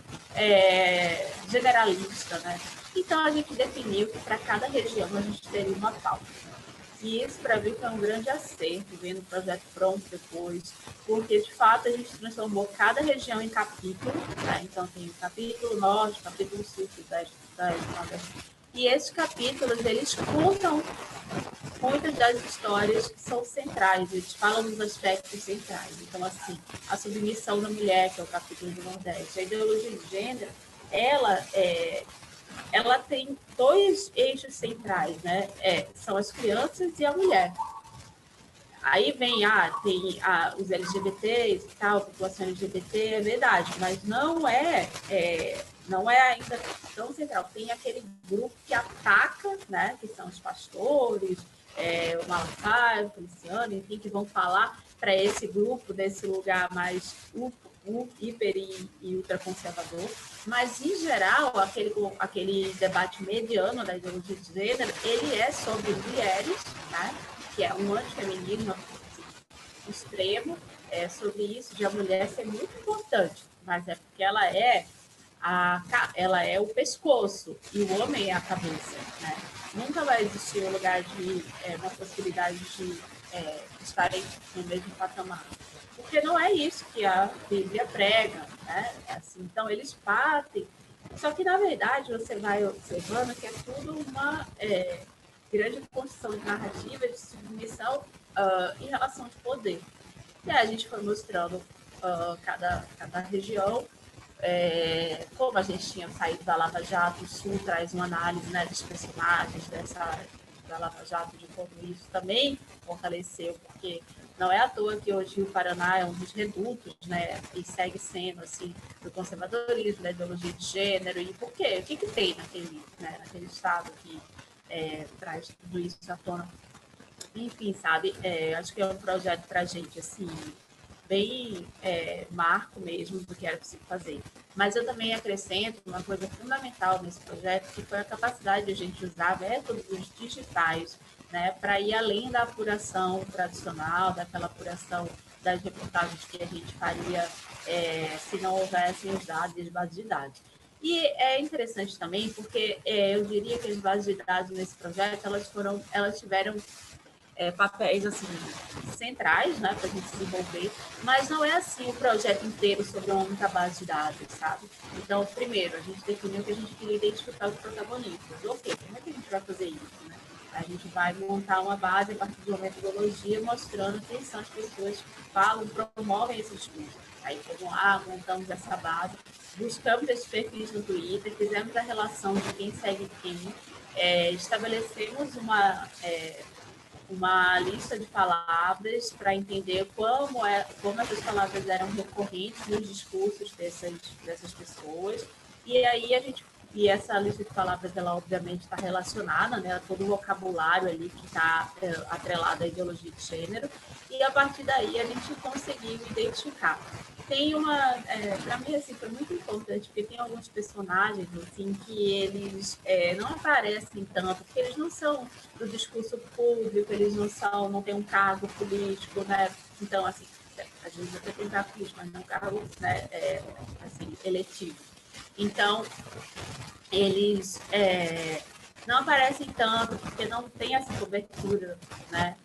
generalista, né? Então, a gente definiu que para cada região a gente teria uma pauta. E isso, para mim, foi um grande acerto, vendo o projeto pronto depois, porque, de fato, a gente transformou cada região em capítulo, tá? Então, tem o capítulo norte, o capítulo sul, sudeste, nordeste. E esses capítulos, eles contam muitas das histórias que são centrais, eles falam dos aspectos centrais. Então, assim, a submissão da mulher, que é o capítulo do Nordeste, a ideologia de gênero, ela tem dois eixos centrais, né? São as crianças e a mulher. Aí vem, os LGBTs e tal, a população LGBT, é verdade, mas não é ainda tão central. Tem aquele grupo que ataca, né? Que são os pastores, o Malafaia, o Feliciano, enfim, que vão falar para esse grupo desse lugar mais hiper e ultraconservador. Mas, em geral, aquele debate mediano da ideologia de gênero, ele é sobre mulheres, né? Que é um antifeminismo extremo, sobre isso de a mulher ser muito importante, mas é porque ela é o pescoço e o homem é a cabeça, né? Nunca vai existir um lugar de uma possibilidade de estarem no mesmo patamar, porque não é isso que a Bíblia prega, né? Assim, então eles partem, só que na verdade você vai observando que é tudo uma grande construção de narrativa de submissão em relação de poder. E aí a gente foi mostrando cada região, como a gente tinha saído da Lava Jato, o Sul traz uma análise, né, dos personagens da Lava Jato, de como isso também fortaleceu, porque não é à toa que hoje o Paraná é um dos redutos, né, e segue sendo, assim, do conservadorismo, da ideologia de gênero, e por quê? O que tem naquele estado que traz tudo isso à tona? Enfim, sabe, acho que é um projeto para a gente, assim, bem marco mesmo do que era possível fazer. Mas eu também acrescento uma coisa fundamental nesse projeto, que foi a capacidade de a gente usar métodos digitais, né, para ir além da apuração tradicional, daquela apuração das reportagens que a gente faria se não houvessem os dados e as bases de dados. E é interessante também porque eu diria que as bases de dados nesse projeto, elas tiveram papéis assim centrais, né, para a gente se desenvolver, mas não é assim o projeto inteiro sobre uma única base de dados, sabe? Então, primeiro, a gente definiu que a gente queria identificar os protagonistas. Ok, como é que a gente vai fazer isso, né? A gente vai montar uma base a partir de uma metodologia mostrando quem são as pessoas que falam, promovem esse discurso. Aí fomos lá, montamos essa base, buscamos esses perfis no Twitter, fizemos a relação de quem segue quem, estabelecemos uma lista de palavras para entender como essas palavras eram recorrentes nos discursos dessas pessoas. E aí essa lista de palavras, ela obviamente está relacionada, né, a todo o vocabulário ali que está atrelado à ideologia de gênero, e a partir daí a gente conseguiu identificar. Tem para mim, assim, foi muito importante, porque tem alguns personagens, assim, que eles não aparecem tanto, porque eles não são do discurso público, eles não têm um cargo político, né? Então, assim, às vezes até tem cargo político, mas não cargo, né, assim, eletivo. Então, eles não aparecem tanto, porque não tem essa cobertura, né?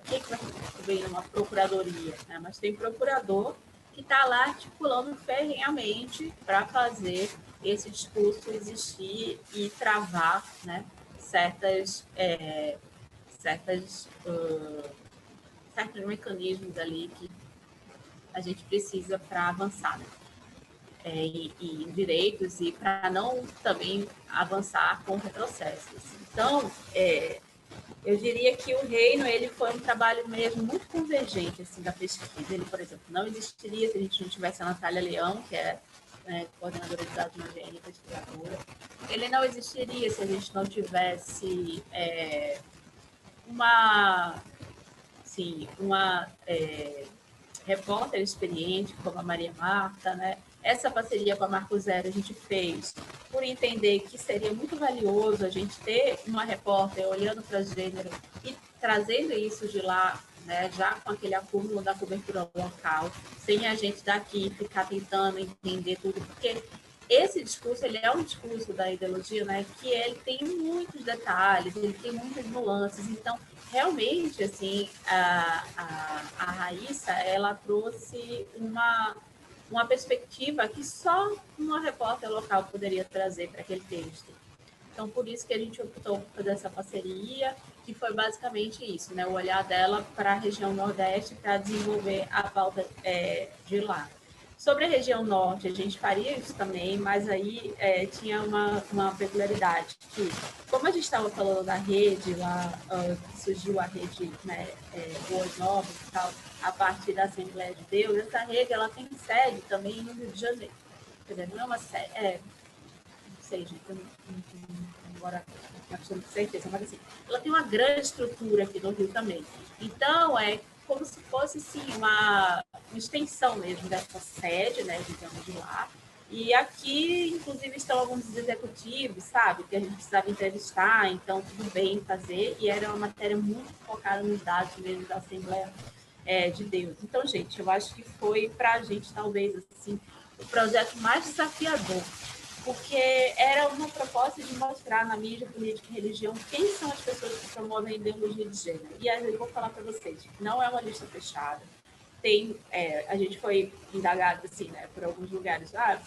Quem que vai subir numa procuradoria, né? Mas tem procurador que está lá articulando ferrenhamente para fazer esse discurso existir e travar, né, certos mecanismos ali que a gente precisa para avançar, né? Em direitos e para não também avançar com retrocessos. Então, eu diria que o Reino ele foi um trabalho mesmo muito convergente assim, da pesquisa. Ele, por exemplo, não existiria se a gente não tivesse a Natália Leão, que é coordenadora de dados na GN, pesquisadora. Ele não existiria se a gente não tivesse uma repórter experiente como a Maria Marta, né? Essa parceria com a Marco Zero a gente fez por entender que seria muito valioso a gente ter uma repórter olhando para gênero e trazendo isso de lá, né, já com aquele acúmulo da cobertura local, sem a gente daqui ficar tentando entender tudo, porque esse discurso, ele é um discurso da ideologia, né, que ele tem muitos detalhes, ele tem muitas nuances, então, realmente, assim, a Raíssa, ela trouxe uma perspectiva que só uma repórter local poderia trazer para aquele texto. Então, por isso que a gente optou por fazer essa parceria, que foi basicamente isso, né, o olhar dela para a região Nordeste para desenvolver a pauta de lá. Sobre a região norte, a gente faria isso também, mas aí tinha uma peculiaridade, que como a gente estava falando da rede lá, surgiu a rede, né, Boas Novas e tal, a partir da Assembleia de Deus, essa rede ela tem sede também no Rio de Janeiro. Quer dizer, não é uma sede, não sei, gente, eu não agora com certeza, mas assim, ela tem uma grande estrutura aqui no Rio também. Então, é como se fosse, sim, uma extensão mesmo dessa sede, né, digamos, de lá. E aqui, inclusive, estão alguns executivos, sabe, que a gente precisava entrevistar, então tudo bem fazer, e era uma matéria muito focada nos dados mesmo da Assembleia de Deus. Então, gente, eu acho que foi para a gente, talvez, assim, o projeto mais desafiador, porque era uma proposta de mostrar na mídia, política e religião quem são as pessoas que promovem a ideologia de gênero. E aí eu vou falar para vocês, não é uma lista fechada. A gente foi indagado assim, né, por alguns lugares. A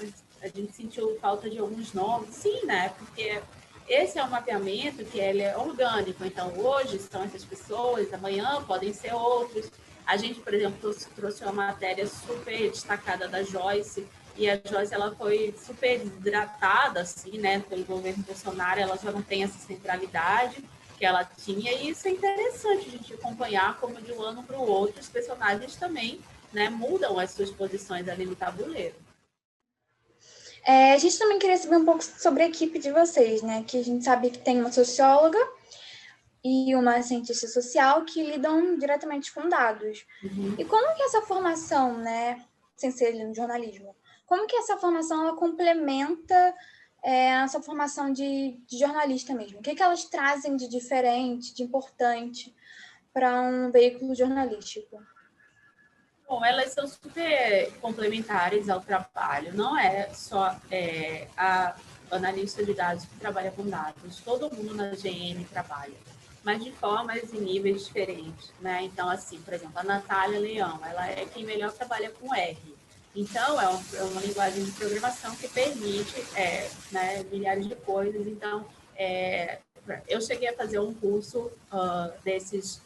gente sentiu falta de alguns nomes. Sim, né, porque esse é um mapeamento que ele é orgânico. Então, hoje são essas pessoas, amanhã podem ser outros. A gente, por exemplo, trouxe uma matéria super destacada da Joyce, e a Joyce ela foi super desidratada assim, né, pelo governo Bolsonaro, ela já não tem essa centralidade que ela tinha, e isso é interessante a gente acompanhar como de um ano para o outro os personagens também, né, mudam as suas posições ali no tabuleiro. A gente também queria saber um pouco sobre a equipe de vocês, né, que a gente sabe que tem uma socióloga e uma cientista social que lidam diretamente com dados. Uhum. E como que essa formação, né, sem ser no jornalismo, como que essa formação ela complementa essa formação de jornalista mesmo? O que elas trazem de diferente, de importante para um veículo jornalístico? Bom, elas são super complementares ao trabalho. Não é só a analista de dados que trabalha com dados. Todo mundo na GM trabalha, mas de formas e níveis diferentes, né? Então, assim, por exemplo, a Natália Leão, ela é quem melhor trabalha com R. Então, é uma linguagem de programação que permite né, milhares de coisas. Então, eu cheguei a fazer um curso desses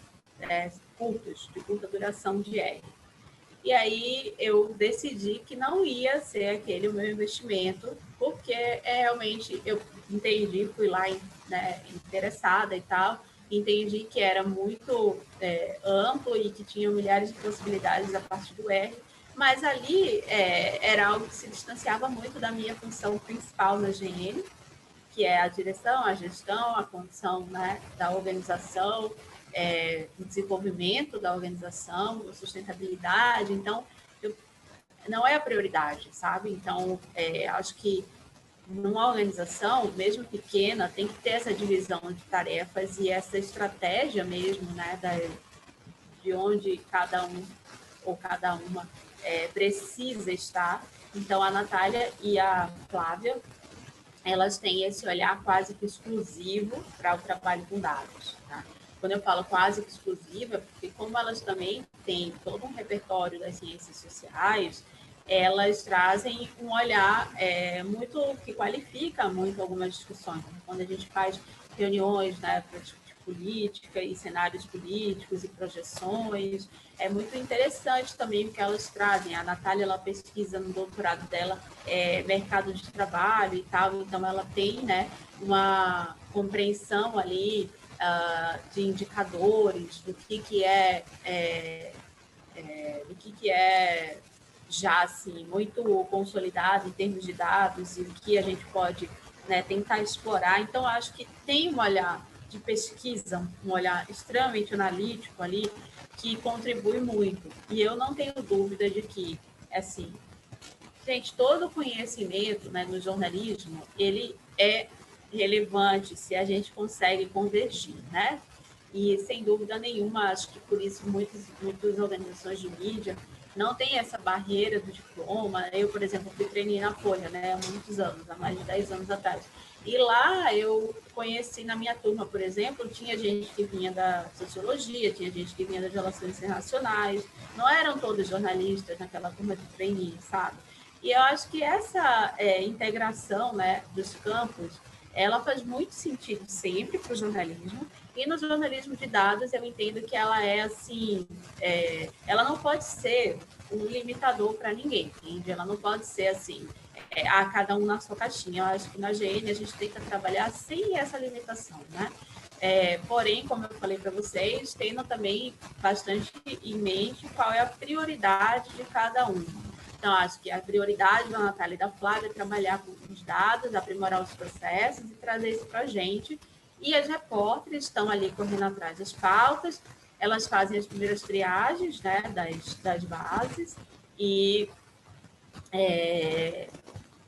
curtos, de curta duração de R. E aí eu decidi que não ia ser aquele o meu investimento, porque realmente eu entendi, fui lá, né, interessada e tal, entendi que era muito amplo e que tinha milhares de possibilidades a partir do R, mas ali era algo que se distanciava muito da minha função principal na GM, que é a direção, a gestão, a condição, né, da organização, o desenvolvimento da organização, a sustentabilidade. Então, não é a prioridade, sabe? Então, acho que numa organização, mesmo pequena, tem que ter essa divisão de tarefas e essa estratégia mesmo, né, de onde cada um ou cada uma precisa estar. Então, a Natália e a Flávia, elas têm esse olhar quase que exclusivo para o trabalho com dados. Tá? Quando eu falo quase que exclusiva, porque como elas também têm todo um repertório das ciências sociais, elas trazem um olhar muito que qualifica muito algumas discussões. Quando a gente faz reuniões, né, de política e cenários políticos e projeções, é muito interessante também o que elas trazem. A Natália, ela pesquisa no doutorado dela mercado de trabalho e tal, então ela tem, né, uma compreensão ali de indicadores, do que é já assim muito consolidado em termos de dados e o que a gente pode, né, tentar explorar. Então, acho que tem um olhar de pesquisa, um olhar extremamente analítico ali, que contribui muito. E eu não tenho dúvida de que, assim, gente, todo conhecimento, né, no jornalismo, ele é relevante se a gente consegue convergir, né? E, sem dúvida nenhuma, acho que por isso muitas organizações de mídia não tem essa barreira do diploma. Eu, por exemplo, fui treinei na Folha, né, há muitos anos, há mais de 10 anos atrás. E lá eu conheci, na minha turma, por exemplo, tinha gente que vinha da sociologia, tinha gente que vinha das relações internacionais, não eram todos jornalistas naquela turma de trainee, sabe? E eu acho que essa integração, né, dos campos, ela faz muito sentido sempre para o jornalismo, e no jornalismo de dados eu entendo que ela é assim, ela não pode ser um limitador para ninguém, entende? Ela não pode ser assim, cada um na sua caixinha. Eu acho que na GN a gente tenta trabalhar sem essa limitação, né? Porém, como eu falei para vocês, tendo também bastante em mente qual é a prioridade de cada um. Então, acho que a prioridade da Natália e da Flávia é trabalhar com os dados, aprimorar os processos e trazer isso para a gente. E as repórteres estão ali correndo atrás das pautas, elas fazem as primeiras triagens, né, das bases e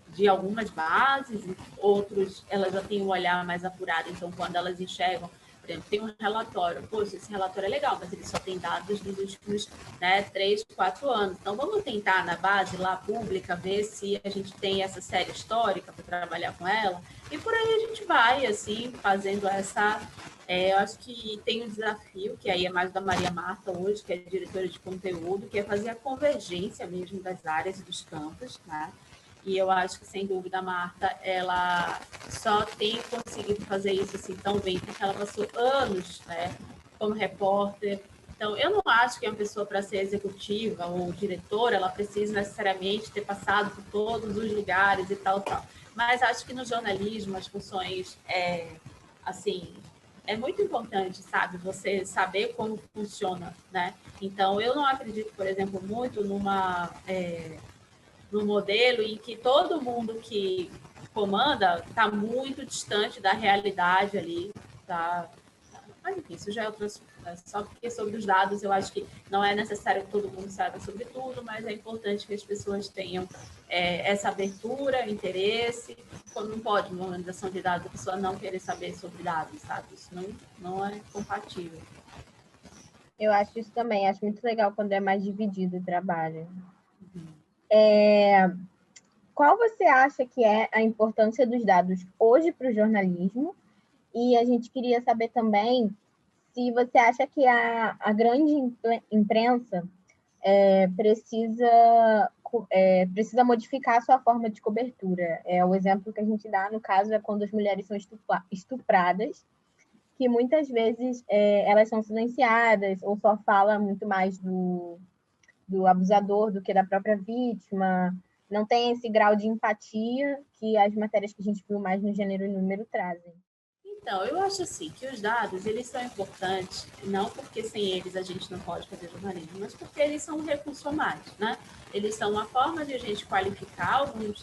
de algumas bases, outros elas já têm um olhar mais apurado, então quando elas enxergam, por exemplo, tem um relatório, poxa, esse relatório é legal, mas ele só tem dados dos últimos 3, 4 anos, então vamos tentar na base lá pública ver se a gente tem essa série histórica para trabalhar com ela, e por aí a gente vai, assim, fazendo essa... eu acho que tem um desafio, que aí é mais da Maria Marta hoje, que é diretora de conteúdo, que é fazer a convergência mesmo das áreas e dos campos, né? E eu acho que, sem dúvida, a Marta, ela só tem conseguido fazer isso assim tão bem, porque ela passou anos, né, como repórter. Então, eu não acho que uma pessoa, para ser executiva ou diretora, ela precisa necessariamente ter passado por todos os lugares e tal, tal. Mas acho que no jornalismo, as funções, assim, é muito importante, sabe? Você saber como funciona, né? Então, eu não acredito, por exemplo, muito no modelo em que todo mundo que comanda está muito distante da realidade ali, tá? Mas enfim, isso já é outro assunto, né? Só porque sobre os dados eu acho que não é necessário que todo mundo saiba sobre tudo, mas é importante que as pessoas tenham essa abertura, interesse. Quando não pode, numa organização de dados, a pessoa não querer saber sobre dados, sabe? Isso não é compatível. Eu acho isso também, acho muito legal quando é mais dividido o trabalho. Qual você acha que é a importância dos dados hoje para o jornalismo? E a gente queria saber também se você acha que a grande imprensa precisa modificar a sua forma de cobertura. O exemplo que a gente dá, no caso, é quando as mulheres são estupradas, que muitas vezes elas são silenciadas ou só fala muito mais do abusador do que da própria vítima. Não tem esse grau de empatia que as matérias que a gente viu mais no Gênero e Número trazem. Então, eu acho assim que os dados, eles são importantes, não porque sem eles a gente não pode fazer jornalismo, mas porque eles são um recurso a mais, né? Eles são uma forma de a gente qualificar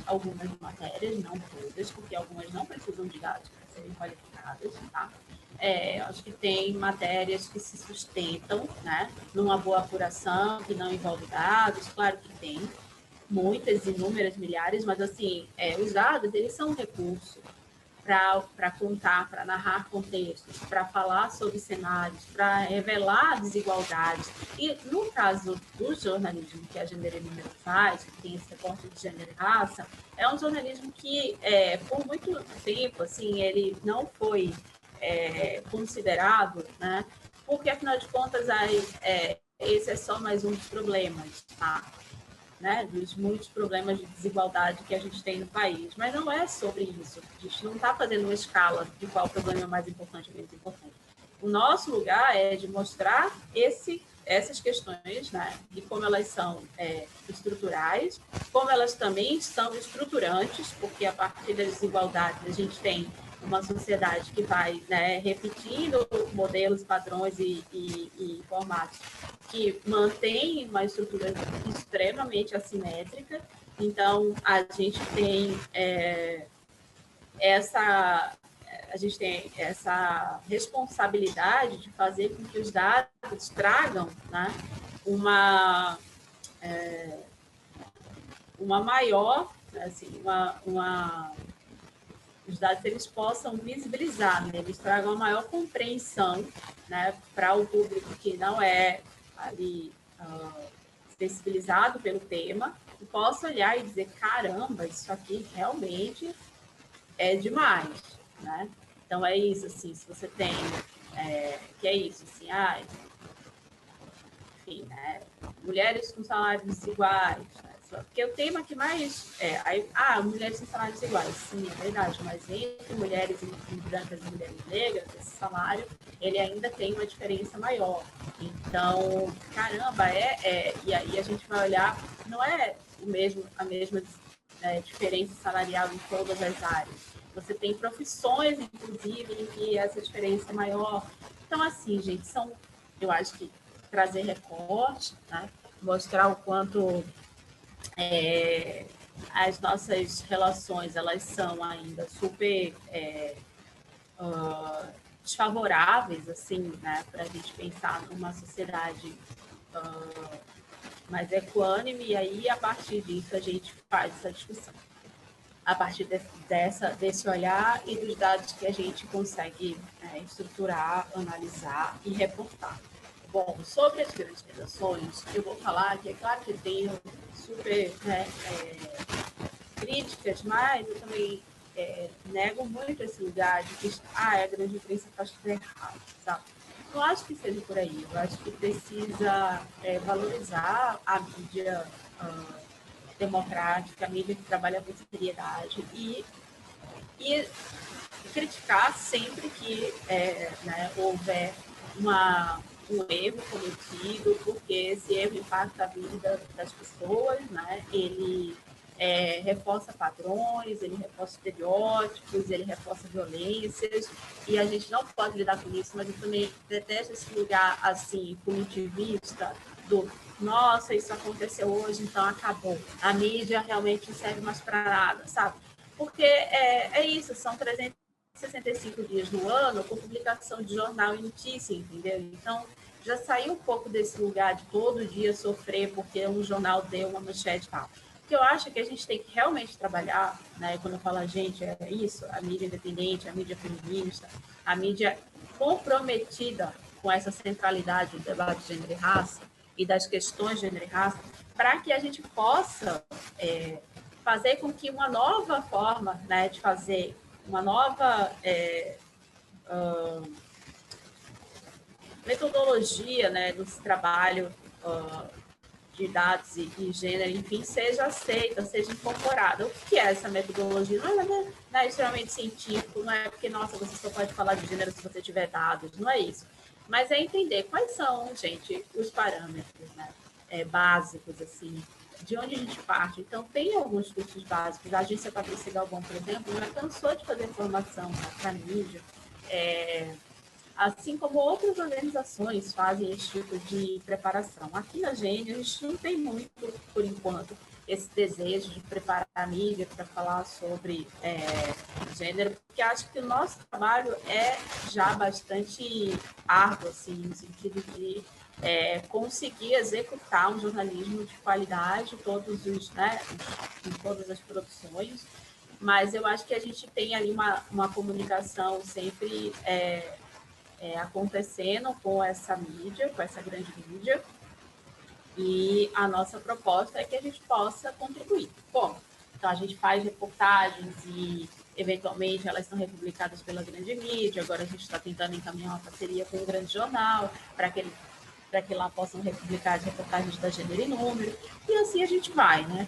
algumas matérias, não todas, porque algumas não precisam de dados para serem qualificadas, tá? Acho que tem matérias que se sustentam, né, numa boa apuração, que não envolve dados, claro que tem, muitas, inúmeras, milhares, mas assim, os dados, eles são um recurso para contar, para narrar contextos, para falar sobre cenários, para revelar desigualdades. E no caso do jornalismo que a Gênero e Número faz, que tem esse recorte de gênero e raça, é um jornalismo que, por muito tempo, assim, ele não foi considerado, né? Porque, afinal de contas, esse é só mais um dos problemas, tá? Né, dos muitos problemas de desigualdade que a gente tem no país. Mas não é sobre isso. A gente não está fazendo uma escala de qual problema é mais importante ou menos importante. O nosso lugar é de mostrar essas questões, né, e como elas são estruturais, como elas também são estruturantes, porque a partir das desigualdades a gente tem uma sociedade que vai, né, repetindo modelos, padrões e formatos que mantém uma estrutura extremamente assimétrica. Então, a gente tem essa responsabilidade de fazer com que os dados tragam, né, uma maior, assim, os dados eles possam visibilizar, né? Eles tragam uma maior compreensão, né, para o público que não é ali sensibilizado pelo tema e possa olhar e dizer, caramba, isso aqui realmente é demais, né? Então, é isso, assim, se você tem, que é isso, assim, enfim, né? Mulheres com salários desiguais, né? Porque o tema que mais mulheres com salários iguais, sim, é verdade, mas entre mulheres brancas e mulheres negras, esse salário, ele ainda tem uma diferença maior. Então, caramba, e aí a gente vai olhar, não é a mesma diferença salarial em todas as áreas. Você tem profissões, inclusive, em que essa diferença é maior. Então, assim, gente, eu acho que trazer recorte, né? Mostrar o quanto as nossas relações elas são ainda super desfavoráveis, assim, né? Para a gente pensar numa sociedade mais equânime, e aí, a partir disso, a gente faz essa discussão. A partir desse olhar e dos dados que a gente consegue estruturar, analisar e reportar. Bom, sobre as grandes redações, eu vou falar que é claro que tem super críticas, mas eu também nego muito esse lugar de que a grande imprensa faz tudo errado, sabe? Não acho que seja por aí, eu acho que precisa valorizar a mídia democrática, a mídia que trabalha com seriedade e criticar sempre que houver um erro cometido, porque esse erro impacta a vida das pessoas, né? Ele reforça padrões, ele reforça estereótipos, ele reforça violências, e a gente não pode lidar com isso, mas eu também detesto esse lugar, assim, punitivista, do nossa, isso aconteceu hoje, então acabou. A mídia realmente não serve mais para nada, sabe? Porque é isso, são 365 dias no ano com publicação de jornal e notícia, entendeu? Então, já saiu um pouco desse lugar de todo dia sofrer porque um jornal deu uma manchete e tal. O que eu acho é que a gente tem que realmente trabalhar, né? Quando eu falo a gente, é isso, a mídia independente, a mídia feminista, a mídia comprometida com essa centralidade do debate de gênero e raça e das questões de gênero e raça, para que a gente possa fazer com que uma nova forma, né, de fazer uma nova metodologia, né, desse trabalho de dados e gênero, enfim, seja aceita, seja incorporada. O que é essa metodologia? Não é extremamente científico, não é porque, nossa, você só pode falar de gênero se você tiver dados, não é isso. Mas é entender quais são, gente, os parâmetros, né, básicos, assim, de onde a gente parte. Então, tem alguns cursos básicos. A Agência Patrícia Galvão, por exemplo, já cansou de fazer formação para a mídia, assim como outras organizações fazem esse tipo de preparação. Aqui na Gênio, a gente não tem muito, por enquanto, esse desejo de preparar a mídia para falar sobre gênero, porque acho que o nosso trabalho é já bastante árduo, assim, no sentido de conseguir executar um jornalismo de qualidade em todas as produções, mas eu acho que a gente tem ali uma comunicação sempre acontecendo com essa mídia, com essa grande mídia, e a nossa proposta é que a gente possa contribuir. Bom, então a gente faz reportagens e, eventualmente, elas são republicadas pela grande mídia. Agora a gente está tentando encaminhar uma parceria com um grande jornal para que lá possam republicar as reportagens da Gênero e Número, e assim a gente vai, né?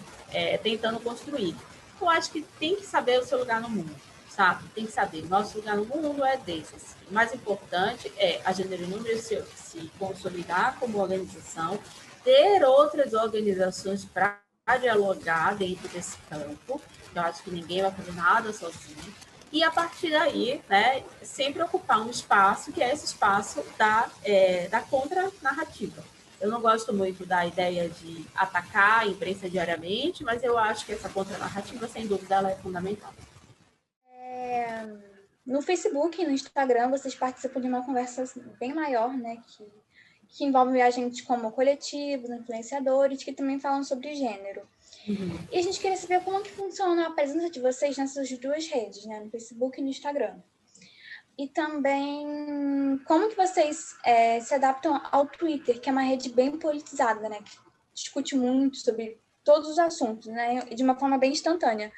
Tentando construir. Eu acho que tem que saber o seu lugar no mundo, sabe? Tem que saber, nosso lugar no mundo é desses. O mais importante é a Gênero e Número se consolidar como organização, ter outras organizações para dialogar dentro desse campo. Eu acho que ninguém vai fazer nada sozinho. E, a partir daí, né, sempre ocupar um espaço, que é esse espaço da contra-narrativa. Eu não gosto muito da ideia de atacar a imprensa diariamente, mas eu acho que essa contra-narrativa, sem dúvida, ela é fundamental. No Facebook e no Instagram, vocês participam de uma conversa bem maior, né, que envolve a gente como coletivos, influenciadores, que também falam sobre gênero. Uhum. E a gente queria saber como que funciona a presença de vocês nessas duas redes, né, no Facebook e no Instagram. E também como que vocês se adaptam ao Twitter, que é uma rede bem politizada, né, discute muito sobre todos os assuntos, né? De uma forma bem instantânea.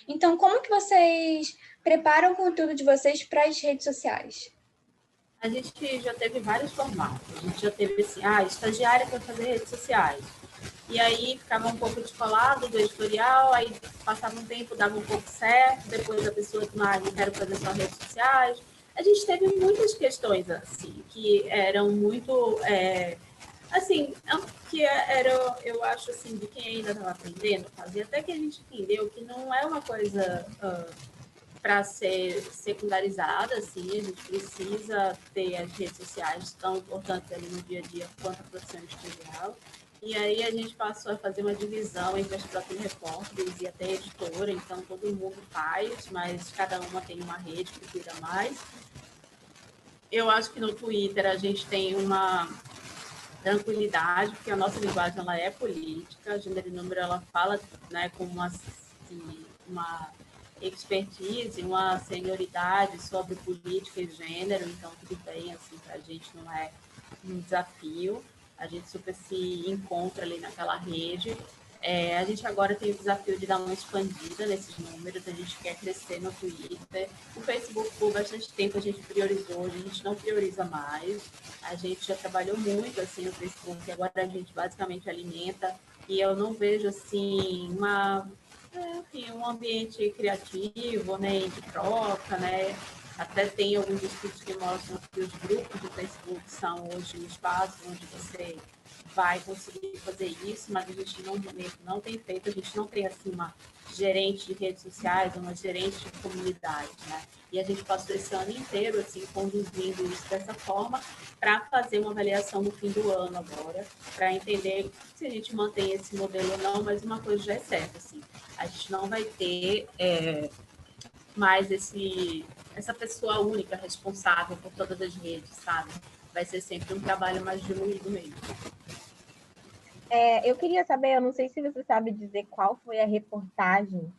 Então, como que vocês preparam o conteúdo de vocês para as redes sociais? A gente já teve vários formatos. A gente já teve assim, estagiária para fazer redes sociais. E aí ficava um pouco descolado do editorial, aí passava um tempo, dava um pouco certo, depois a pessoa, não quero fazer só redes sociais. A gente teve muitas questões, assim, que eram muito, assim, que era, eu acho, assim, de quem ainda estava aprendendo, fazia até que a gente entendeu que não é uma coisa para ser secundarizada, assim, a gente precisa ter as redes sociais tão importantes ali no dia a dia quanto a produção editorial. E aí a gente passou a fazer uma divisão entre as próprias repórteres e até a editora, então todo mundo faz, mas cada uma tem uma rede que cuida mais. Eu acho que no Twitter a gente tem uma tranquilidade, porque a nossa linguagem ela é política, a Gênero e Número ela fala, né, com uma expertise, uma senioridade sobre política e gênero, então tudo bem, assim, para a gente não é um desafio, a gente super se encontra ali naquela rede. A gente agora tem o desafio de dar uma expandida nesses números, a gente quer crescer no Twitter. O Facebook, por bastante tempo, a gente priorizou, a gente não prioriza mais. A gente já trabalhou muito assim, no Facebook, agora a gente basicamente alimenta, e eu não vejo assim, um ambiente criativo, né, de troca, né? Até tem alguns estudos que mostram que os grupos do Facebook são hoje um espaço onde você vai conseguir fazer isso, mas a gente não tem feito, a gente não tem assim uma gerente de redes sociais, uma gerente de comunidade, né? E a gente passou esse ano inteiro assim conduzindo isso dessa forma para fazer uma avaliação no fim do ano agora, para entender se a gente mantém esse modelo ou não, mas uma coisa já é certa, assim, a gente não vai ter mais essa pessoa única responsável por todas as redes, sabe? Vai ser sempre um trabalho mais diluído mesmo. Eu queria saber, eu não sei se você sabe dizer qual foi a reportagem,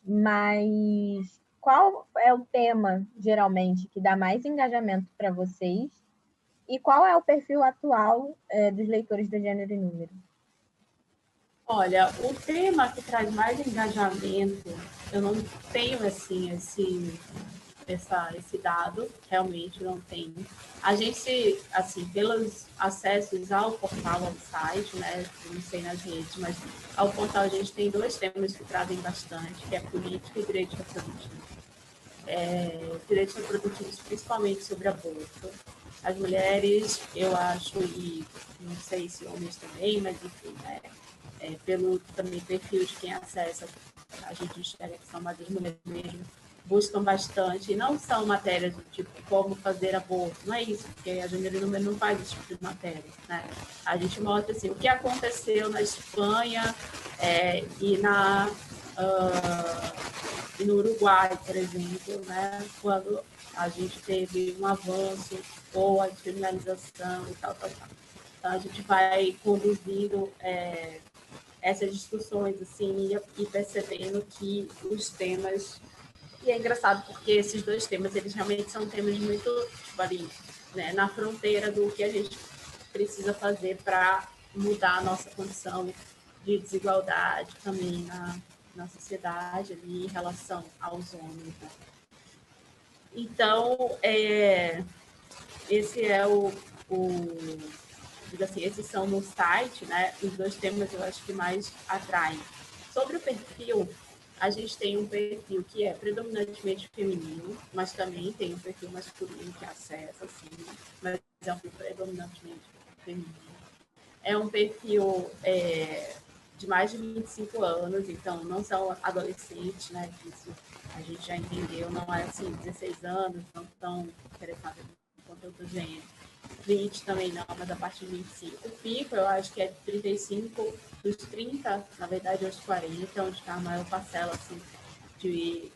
mas qual é o tema, geralmente, que dá mais engajamento para vocês? E qual é o perfil atual dos leitores da Gênero e Número? Olha, o tema que traz mais engajamento, eu não tenho assim, esse dado, realmente não tenho. A gente, assim, pelos acessos ao portal, ao site, né, não sei nas redes, mas ao portal a gente tem 2 temas que trazem bastante, que é política e direitos reprodutivos. Direitos reprodutivos, principalmente sobre aborto. As mulheres, eu acho, e não sei se homens também, mas enfim, pelo também perfil de quem acessa, a gente enxerga que são mais as mulheres mesmo, buscam bastante, e não são matérias do tipo como fazer aborto, não é isso, porque a Gênero e Número não faz esse tipo de matéria, né? A gente mostra assim, o que aconteceu na Espanha e no Uruguai, por exemplo, né? Quando a gente teve um avanço ou a descriminalização e tal. Então, a gente vai conduzindo essas discussões assim, e percebendo que os temas... E é engraçado porque esses 2 temas, eles realmente são temas muito, tipo, ali, né, na fronteira do que a gente precisa fazer para mudar a nossa condição de desigualdade também na sociedade ali, em relação aos homens. Né? Então, esse é assim, esses são no site, né? Os 2 temas eu acho que mais atraem. Sobre o perfil, a gente tem um perfil que é predominantemente feminino, mas também tem um perfil masculino que acessa, assim, mas é um perfil predominantemente feminino. É um perfil de mais de 25 anos, então não são adolescentes, né? Isso a gente já entendeu, não é assim, 16 anos, não estão interessados no conteúdo do gênero. 20 também não, mas a partir de 25. O pico, eu acho que é de 35, dos 30, na verdade, aos 40, onde está a maior parcela, assim, de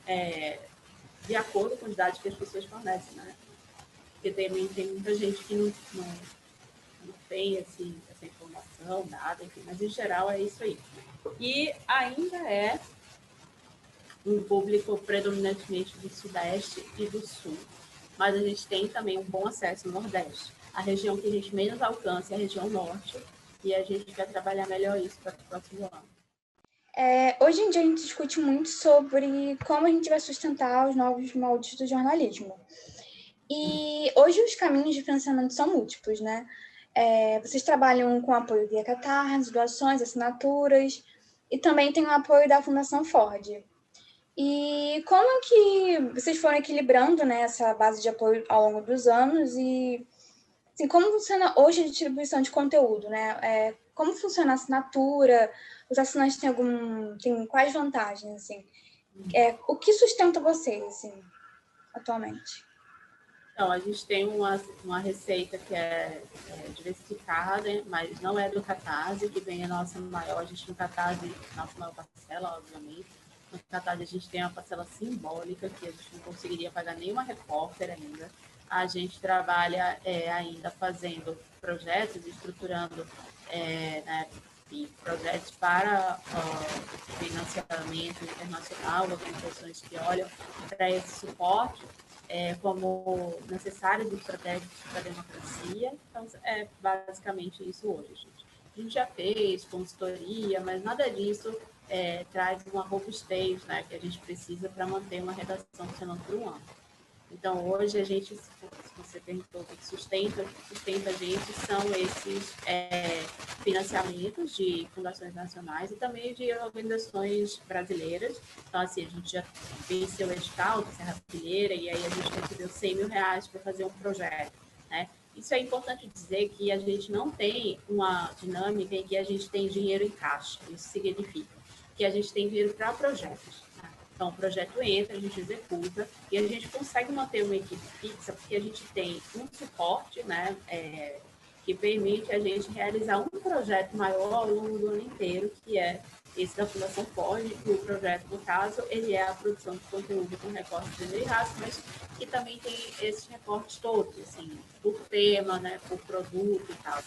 acordo com os dados que as pessoas fornecem, né? Porque também tem muita gente que não tem essa informação, nada, enfim, mas em geral é isso aí. E ainda é um público predominantemente do Sudeste e do Sul, mas a gente tem também um bom acesso no Nordeste. A região que a gente menos alcança é a região Norte, e a gente quer trabalhar melhor isso para o próximo ano. Hoje em dia a gente discute muito sobre como a gente vai sustentar os novos moldes do jornalismo. E hoje os caminhos de financiamento são múltiplos, né? Vocês trabalham com apoio via Catarse, doações, assinaturas, e também tem o apoio da Fundação Ford. E como que vocês foram equilibrando, né, essa base de apoio ao longo dos anos? E assim, como funciona hoje a distribuição de conteúdo, né? Como funciona a assinatura? Os assinantes têm quais vantagens, assim? O que sustenta vocês, assim, atualmente? Então, a gente tem uma receita que é diversificada, mas não é do Catarse, que vem a nossa maior, a gente no Catarse, nossa maior parcela, obviamente. No Catarse a gente tem uma parcela simbólica, que a gente não conseguiria pagar nenhuma repórter ainda. A gente trabalha ainda fazendo projetos, estruturando né, projetos para financiamento internacional, organizações que olham para esse suporte como necessários e estratégicos para a democracia. Então, é basicamente isso hoje, gente. A gente já fez consultoria, mas nada disso traz uma robustez, né, que a gente precisa para manter uma redação funcionando por um ano. Então, hoje, a gente, se você perguntou o que sustenta a gente, são esses financiamentos de fundações nacionais e também de organizações brasileiras. Então, assim, a gente já venceu o edital da Serra Pilheira e aí a gente recebeu R$100 mil para fazer um projeto, né? Isso é importante dizer que a gente não tem uma dinâmica em que a gente tem dinheiro em caixa. Isso significa que a gente tem dinheiro para projetos. Então, o projeto entra, a gente executa e a gente consegue manter uma equipe fixa porque a gente tem um suporte, né, que permite a gente realizar um projeto maior ao longo do ano inteiro, que é esse da Fundação Ford, que o projeto, no caso, ele é a produção de conteúdo com recortes de gênero e raça, mas que também tem esses recortes todos, assim, por tema, né, por produto e tal.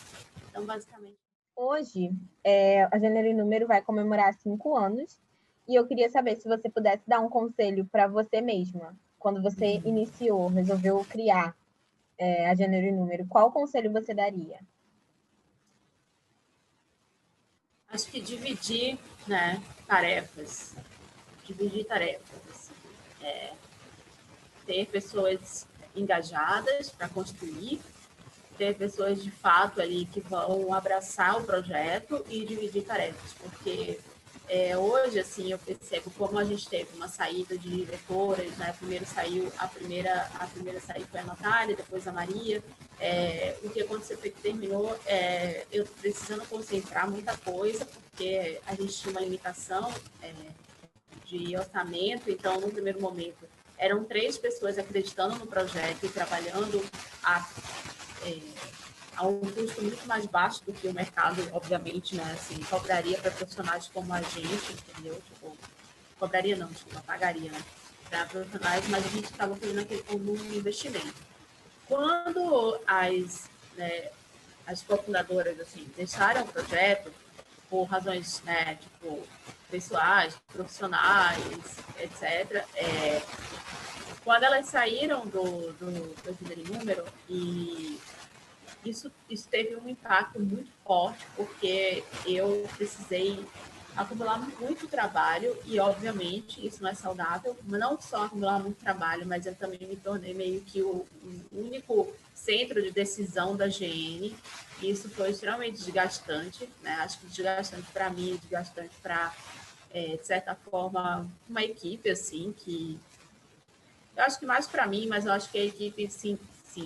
Então, basicamente... Hoje, a Gênero e Número vai comemorar 5 anos, e eu queria saber se você pudesse dar um conselho para você mesma, quando você iniciou, resolveu criar a Gênero e Número, qual conselho você daria? Acho que dividir, né, tarefas. Dividir tarefas. Assim, ter pessoas engajadas para construir, ter pessoas de fato ali que vão abraçar o projeto e dividir tarefas, porque hoje, assim, eu percebo como a gente teve uma saída de diretoras, né? Primeiro saiu a primeira saiu foi a Natália, depois a Maria. O que aconteceu foi que terminou eu precisando concentrar muita coisa, porque a gente tinha uma limitação de orçamento, então, no primeiro momento, eram 3 pessoas acreditando no projeto e trabalhando a um custo muito mais baixo do que o mercado, obviamente, né, assim, cobraria para profissionais como a gente, entendeu? Tipo, cobraria não, desculpa, pagaria, né, para profissionais, mas a gente estava fazendo aquele como um investimento. Quando as cofundadoras, assim, deixaram o projeto, por razões, né, tipo, pessoais, profissionais, etc., quando elas saíram do Gênero e Número, e isso teve um impacto muito forte, porque eu precisei acumular muito trabalho e, obviamente, isso não é saudável, não só acumular muito trabalho, mas eu também me tornei meio que o único centro de decisão da GN. Isso foi extremamente desgastante, né? Acho que desgastante para mim, desgastante para, de certa forma, uma equipe, assim, que... Eu acho que mais para mim, mas eu acho que a equipe, sim,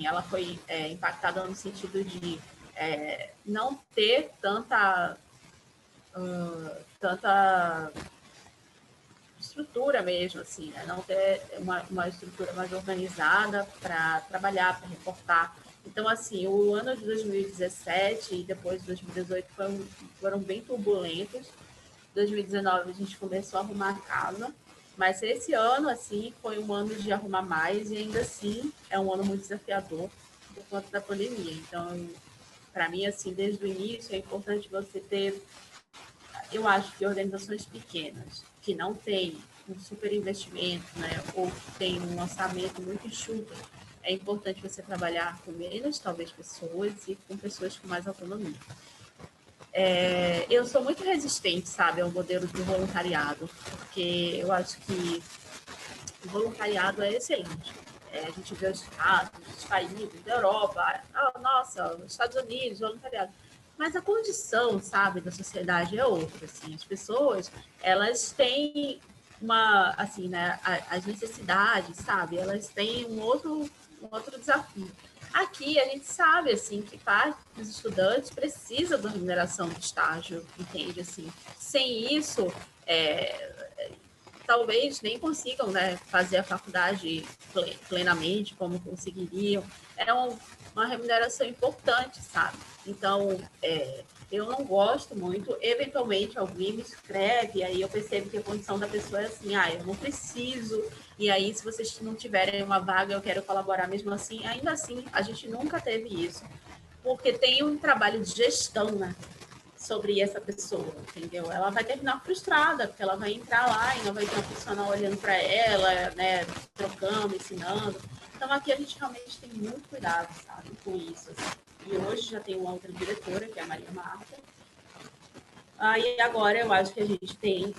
ela foi impactada no sentido de não ter tanta estrutura mesmo, assim, né? Não ter uma estrutura mais organizada para trabalhar, para reportar. Então, assim, o ano de 2017 e depois de 2018 foram bem turbulentos. 2019 a gente começou a arrumar a casa, mas esse ano, assim, foi um ano de arrumar mais e ainda assim é um ano muito desafiador por conta da pandemia. Então, para mim, assim, desde o início é importante você ter, eu acho que organizações pequenas, que não têm um super investimento, né, ou que tem um orçamento muito enxuto, é importante você trabalhar com menos, talvez, pessoas e com pessoas com mais autonomia. Eu sou muito resistente, sabe, ao modelo do voluntariado, porque eu acho que o voluntariado é excelente. A gente vê os casos, os países da Europa, nossa, os Estados Unidos, voluntariado. Mas a condição, sabe, da sociedade é outra, assim. As pessoas, elas têm assim, né, as necessidades, sabe? Elas têm um outro desafio. Aqui a gente sabe, assim, que parte dos estudantes precisa da remuneração do estágio, entende? Assim, sem isso, talvez nem consigam, né, fazer a faculdade plenamente como conseguiriam. É uma remuneração importante, sabe? Então, eu não gosto muito. Eventualmente, alguém me escreve, aí eu percebo que a condição da pessoa é assim, eu não preciso, e aí, se vocês não tiverem uma vaga, eu quero colaborar mesmo assim. Ainda assim, a gente nunca teve isso, porque tem um trabalho de gestão, né, sobre essa pessoa, entendeu? Ela vai terminar frustrada, porque ela vai entrar lá e não vai ter um profissional olhando para ela, né, trocando, ensinando. Então, aqui a gente realmente tem muito cuidado, sabe, com isso. Assim. E hoje já tem uma outra diretora, que é a Maria Marta. E agora eu acho que a gente tem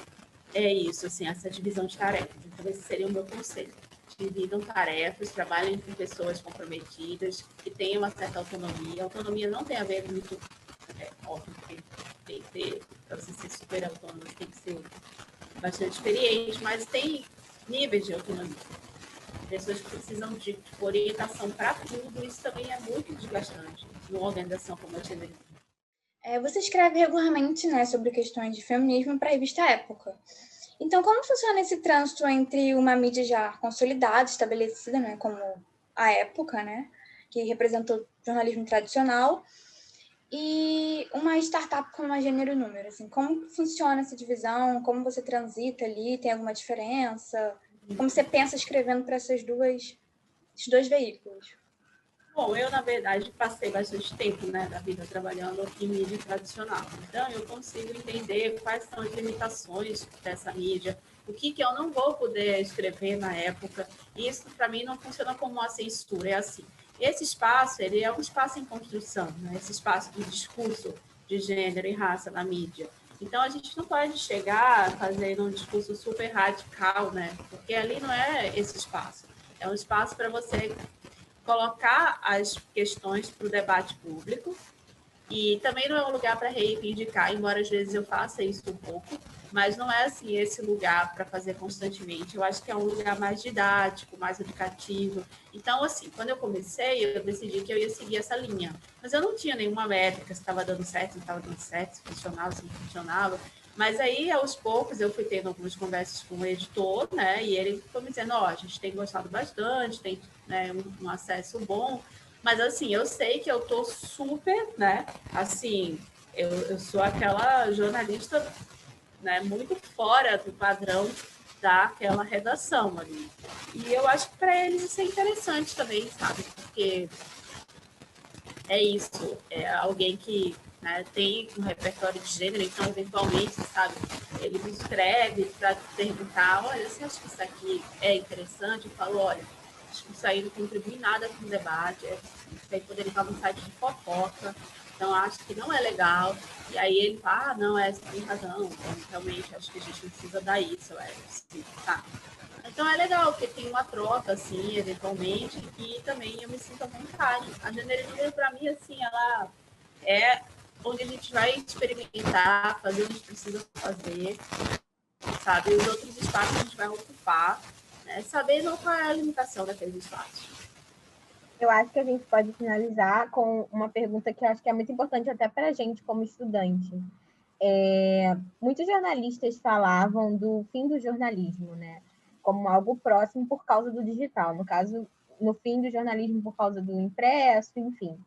isso, assim, essa divisão de tarefas. Então, esse seria o meu conselho. Dividam tarefas, trabalhem com pessoas comprometidas, que tenham uma certa autonomia. A autonomia não tem a ver muito, óbvio que tem que ter, para você ser super autônomo, você tem que ser bastante experiente, mas tem níveis de autonomia. Pessoas que precisam de orientação para tudo, isso também é muito desgastante numa organização como a Gênero. Você escreve regularmente, né, sobre questões de feminismo para a revista Época. Então, como funciona esse trânsito entre uma mídia já consolidada, estabelecida, né, como a Época, né, que representou o jornalismo tradicional, e uma startup como a Gênero e Número? Assim, como funciona essa divisão? Como você transita ali? Tem alguma diferença? Como você pensa escrevendo para esses dois veículos? Bom, eu, na verdade, passei bastante tempo, né, da vida trabalhando em mídia tradicional. Então, eu consigo entender quais são as limitações dessa mídia, o que eu não vou poder escrever na época. Isso, para mim, não funciona como uma censura, é assim. Esse espaço, ele é um espaço em construção, né? Esse espaço de discurso de gênero e raça na mídia. Então, a gente não pode chegar fazendo um discurso super radical, né? Porque ali não é esse espaço. É um espaço para você colocar as questões para o debate público, e também não é um lugar para reivindicar, embora às vezes eu faça isso um pouco, mas não é assim esse lugar para fazer constantemente. Eu acho que é um lugar mais didático, mais educativo. Então, assim, quando eu comecei, eu decidi que eu ia seguir essa linha, mas eu não tinha nenhuma métrica se estava dando certo, se não estava dando certo, se funcionava, se não funcionava. Mas aí, aos poucos, eu fui tendo algumas conversas com o editor, né? E ele foi me dizendo, a gente tem gostado bastante, tem, né, um acesso bom, mas assim, eu sei que eu tô super, né? Assim, eu sou aquela jornalista, né, muito fora do padrão daquela redação ali. E eu acho que para eles isso é interessante também, sabe? Porque é isso, é alguém que, né, tem um repertório de gênero, então, eventualmente, sabe, ele me escreve para perguntar, olha, você acha que isso aqui é interessante? Eu falo, olha, acho que isso aí não contribui nada com o debate, isso aí poderia estar no site de fofoca, então acho que não é legal. E aí ele fala, não, você tem razão, então, realmente acho que a gente não precisa dar isso, assim, tá. Então é legal, porque tem uma troca, assim, eventualmente, e também eu me sinto à vontade. A Gênero para mim, assim, ela é onde a gente vai experimentar, fazer o que a gente precisa fazer, sabe? E os outros espaços a gente vai ocupar, né? Sabendo qual é a limitação daqueles espaços. Eu acho que a gente pode finalizar com uma pergunta que eu acho que é muito importante até para a gente como estudante. Muitos jornalistas falavam do fim do jornalismo, né? Como algo próximo por causa do digital. No caso, no fim do jornalismo por causa do impresso, enfim.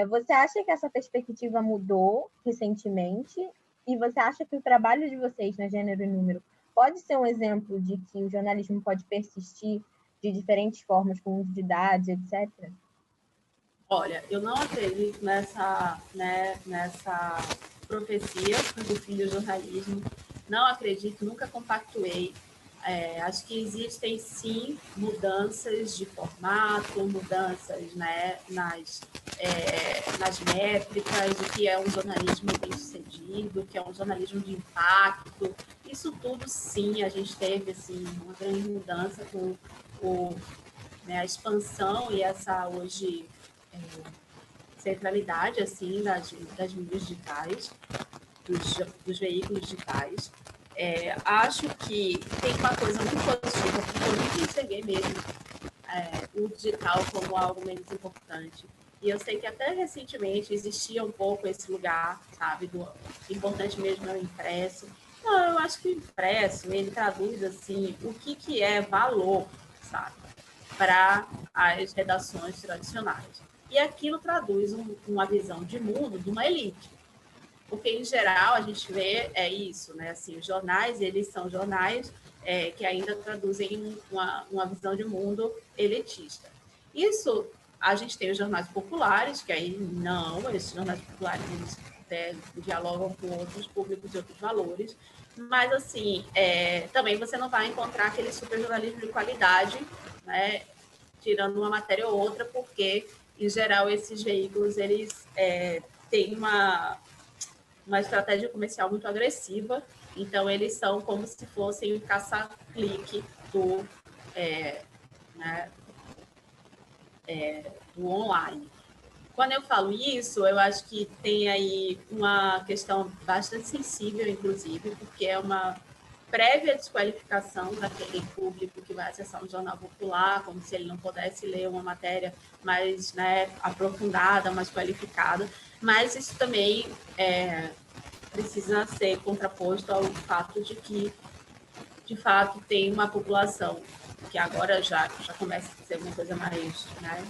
Você acha que essa perspectiva mudou recentemente? E você acha que o trabalho de vocês na Gênero e Número pode ser um exemplo de que o jornalismo pode persistir de diferentes formas, com uso de dados, etc.? Olha, eu não acredito nessa profecia do fim do jornalismo. Não acredito, nunca compactuei. acho que existem, sim, mudanças de formato, mudanças, né, nas métricas, o que é um jornalismo bem-sucedido, o que é um jornalismo de impacto. Isso tudo, sim, a gente teve assim, uma grande mudança com a expansão e essa, hoje, centralidade assim, das mídias digitais, dos veículos digitais. Acho que tem uma coisa muito positiva, porque eu nunca enxerguei mesmo o digital como algo menos importante. E eu sei que até recentemente existia um pouco esse lugar, sabe, do importante mesmo é o impresso. Não, eu acho que o impresso, ele traduz, assim, o que é valor, sabe, para as redações tradicionais. E aquilo traduz uma visão de mundo de uma elite. Porque, em geral, a gente vê isso, né? Assim, os jornais, eles são jornais que ainda traduzem uma visão de mundo elitista. Isso, a gente tem os jornais populares, que aí não, esses jornais populares, eles dialogam com outros públicos e outros valores, mas, assim, também você não vai encontrar aquele superjornalismo de qualidade, né? Tirando uma matéria ou outra, porque, em geral, esses veículos, eles têm uma estratégia comercial muito agressiva, então eles são como se fossem o caça-clique né, do online. Quando eu falo isso, eu acho que tem aí uma questão bastante sensível, inclusive, porque é uma prévia desqualificação daquele público que vai acessar um jornal popular, como se ele não pudesse ler uma matéria mais, né, aprofundada, mais qualificada, mas isso também precisa ser contraposto ao fato de que, de fato, tem uma população que agora já começa a ser uma coisa mais, né,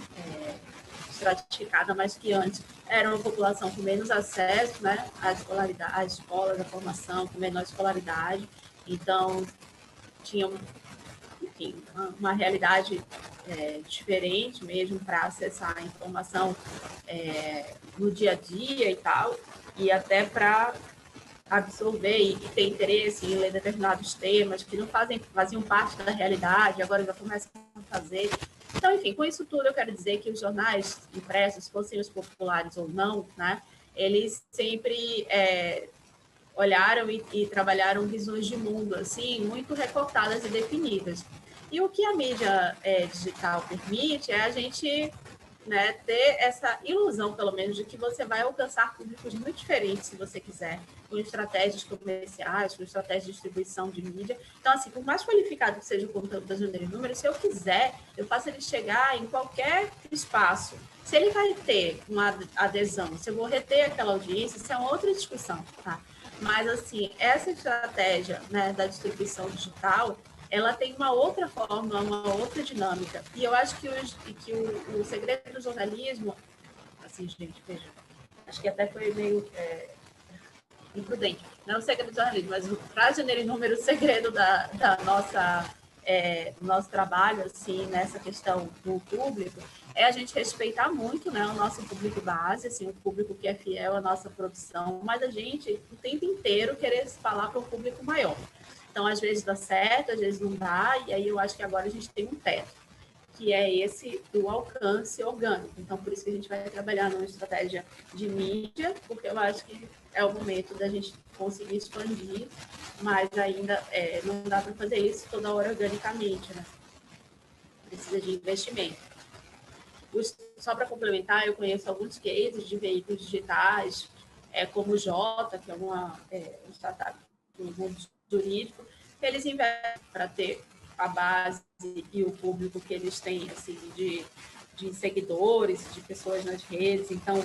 estratificada, mas que antes era uma população com menos acesso, né, à escolaridade, às escolas, à formação, com menor escolaridade. Então, tinha, enfim, uma realidade diferente mesmo para acessar a informação no dia a dia e tal, e até para absorver e ter interesse em ler determinados temas que não faziam parte da realidade, agora já começam a fazer. Então, enfim, com isso tudo eu quero dizer que os jornais impressos, fossem os populares ou não, né, eles sempre olharam e trabalharam visões de mundo assim muito recortadas e definidas. E o que a mídia digital permite é a gente, né, ter essa ilusão, pelo menos, de que você vai alcançar públicos muito diferentes, se você quiser, com estratégias comerciais, com estratégias de distribuição de mídia. Então, assim, por mais qualificado que seja o conteúdo da Gênero e Número, se eu quiser, eu faço ele chegar em qualquer espaço. Se ele vai ter uma adesão, se eu vou reter aquela audiência, isso é uma outra discussão, tá? Mas, assim, essa estratégia, né, da distribuição digital, ela tem uma outra forma, uma outra dinâmica. E eu acho que o segredo do jornalismo, assim, gente, veja, acho que até foi meio imprudente. Não é o segredo do jornalismo, mas para Gênero e Número, o segredo da nossa, do nosso trabalho, assim, nessa questão do público, é a gente respeitar muito, né, o nosso público base, assim, o público que é fiel à nossa produção, mas a gente, o tempo inteiro, querer falar para um público maior. Então, às vezes dá certo, às vezes não dá, e aí eu acho que agora a gente tem um teto, que é esse do alcance orgânico. Então, por isso que a gente vai trabalhar numa estratégia de mídia, porque eu acho que é o momento da gente conseguir expandir, mas ainda não dá para fazer isso toda hora organicamente, né? Precisa de investimento. Só para complementar, eu conheço alguns cases de veículos digitais, como o Jota, que é uma startup do mundo jurídico, eles investem para ter a base e o público que eles têm, assim, de seguidores, de pessoas nas redes. Então,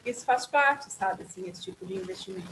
isso faz parte, sabe, assim, esse tipo de investimento.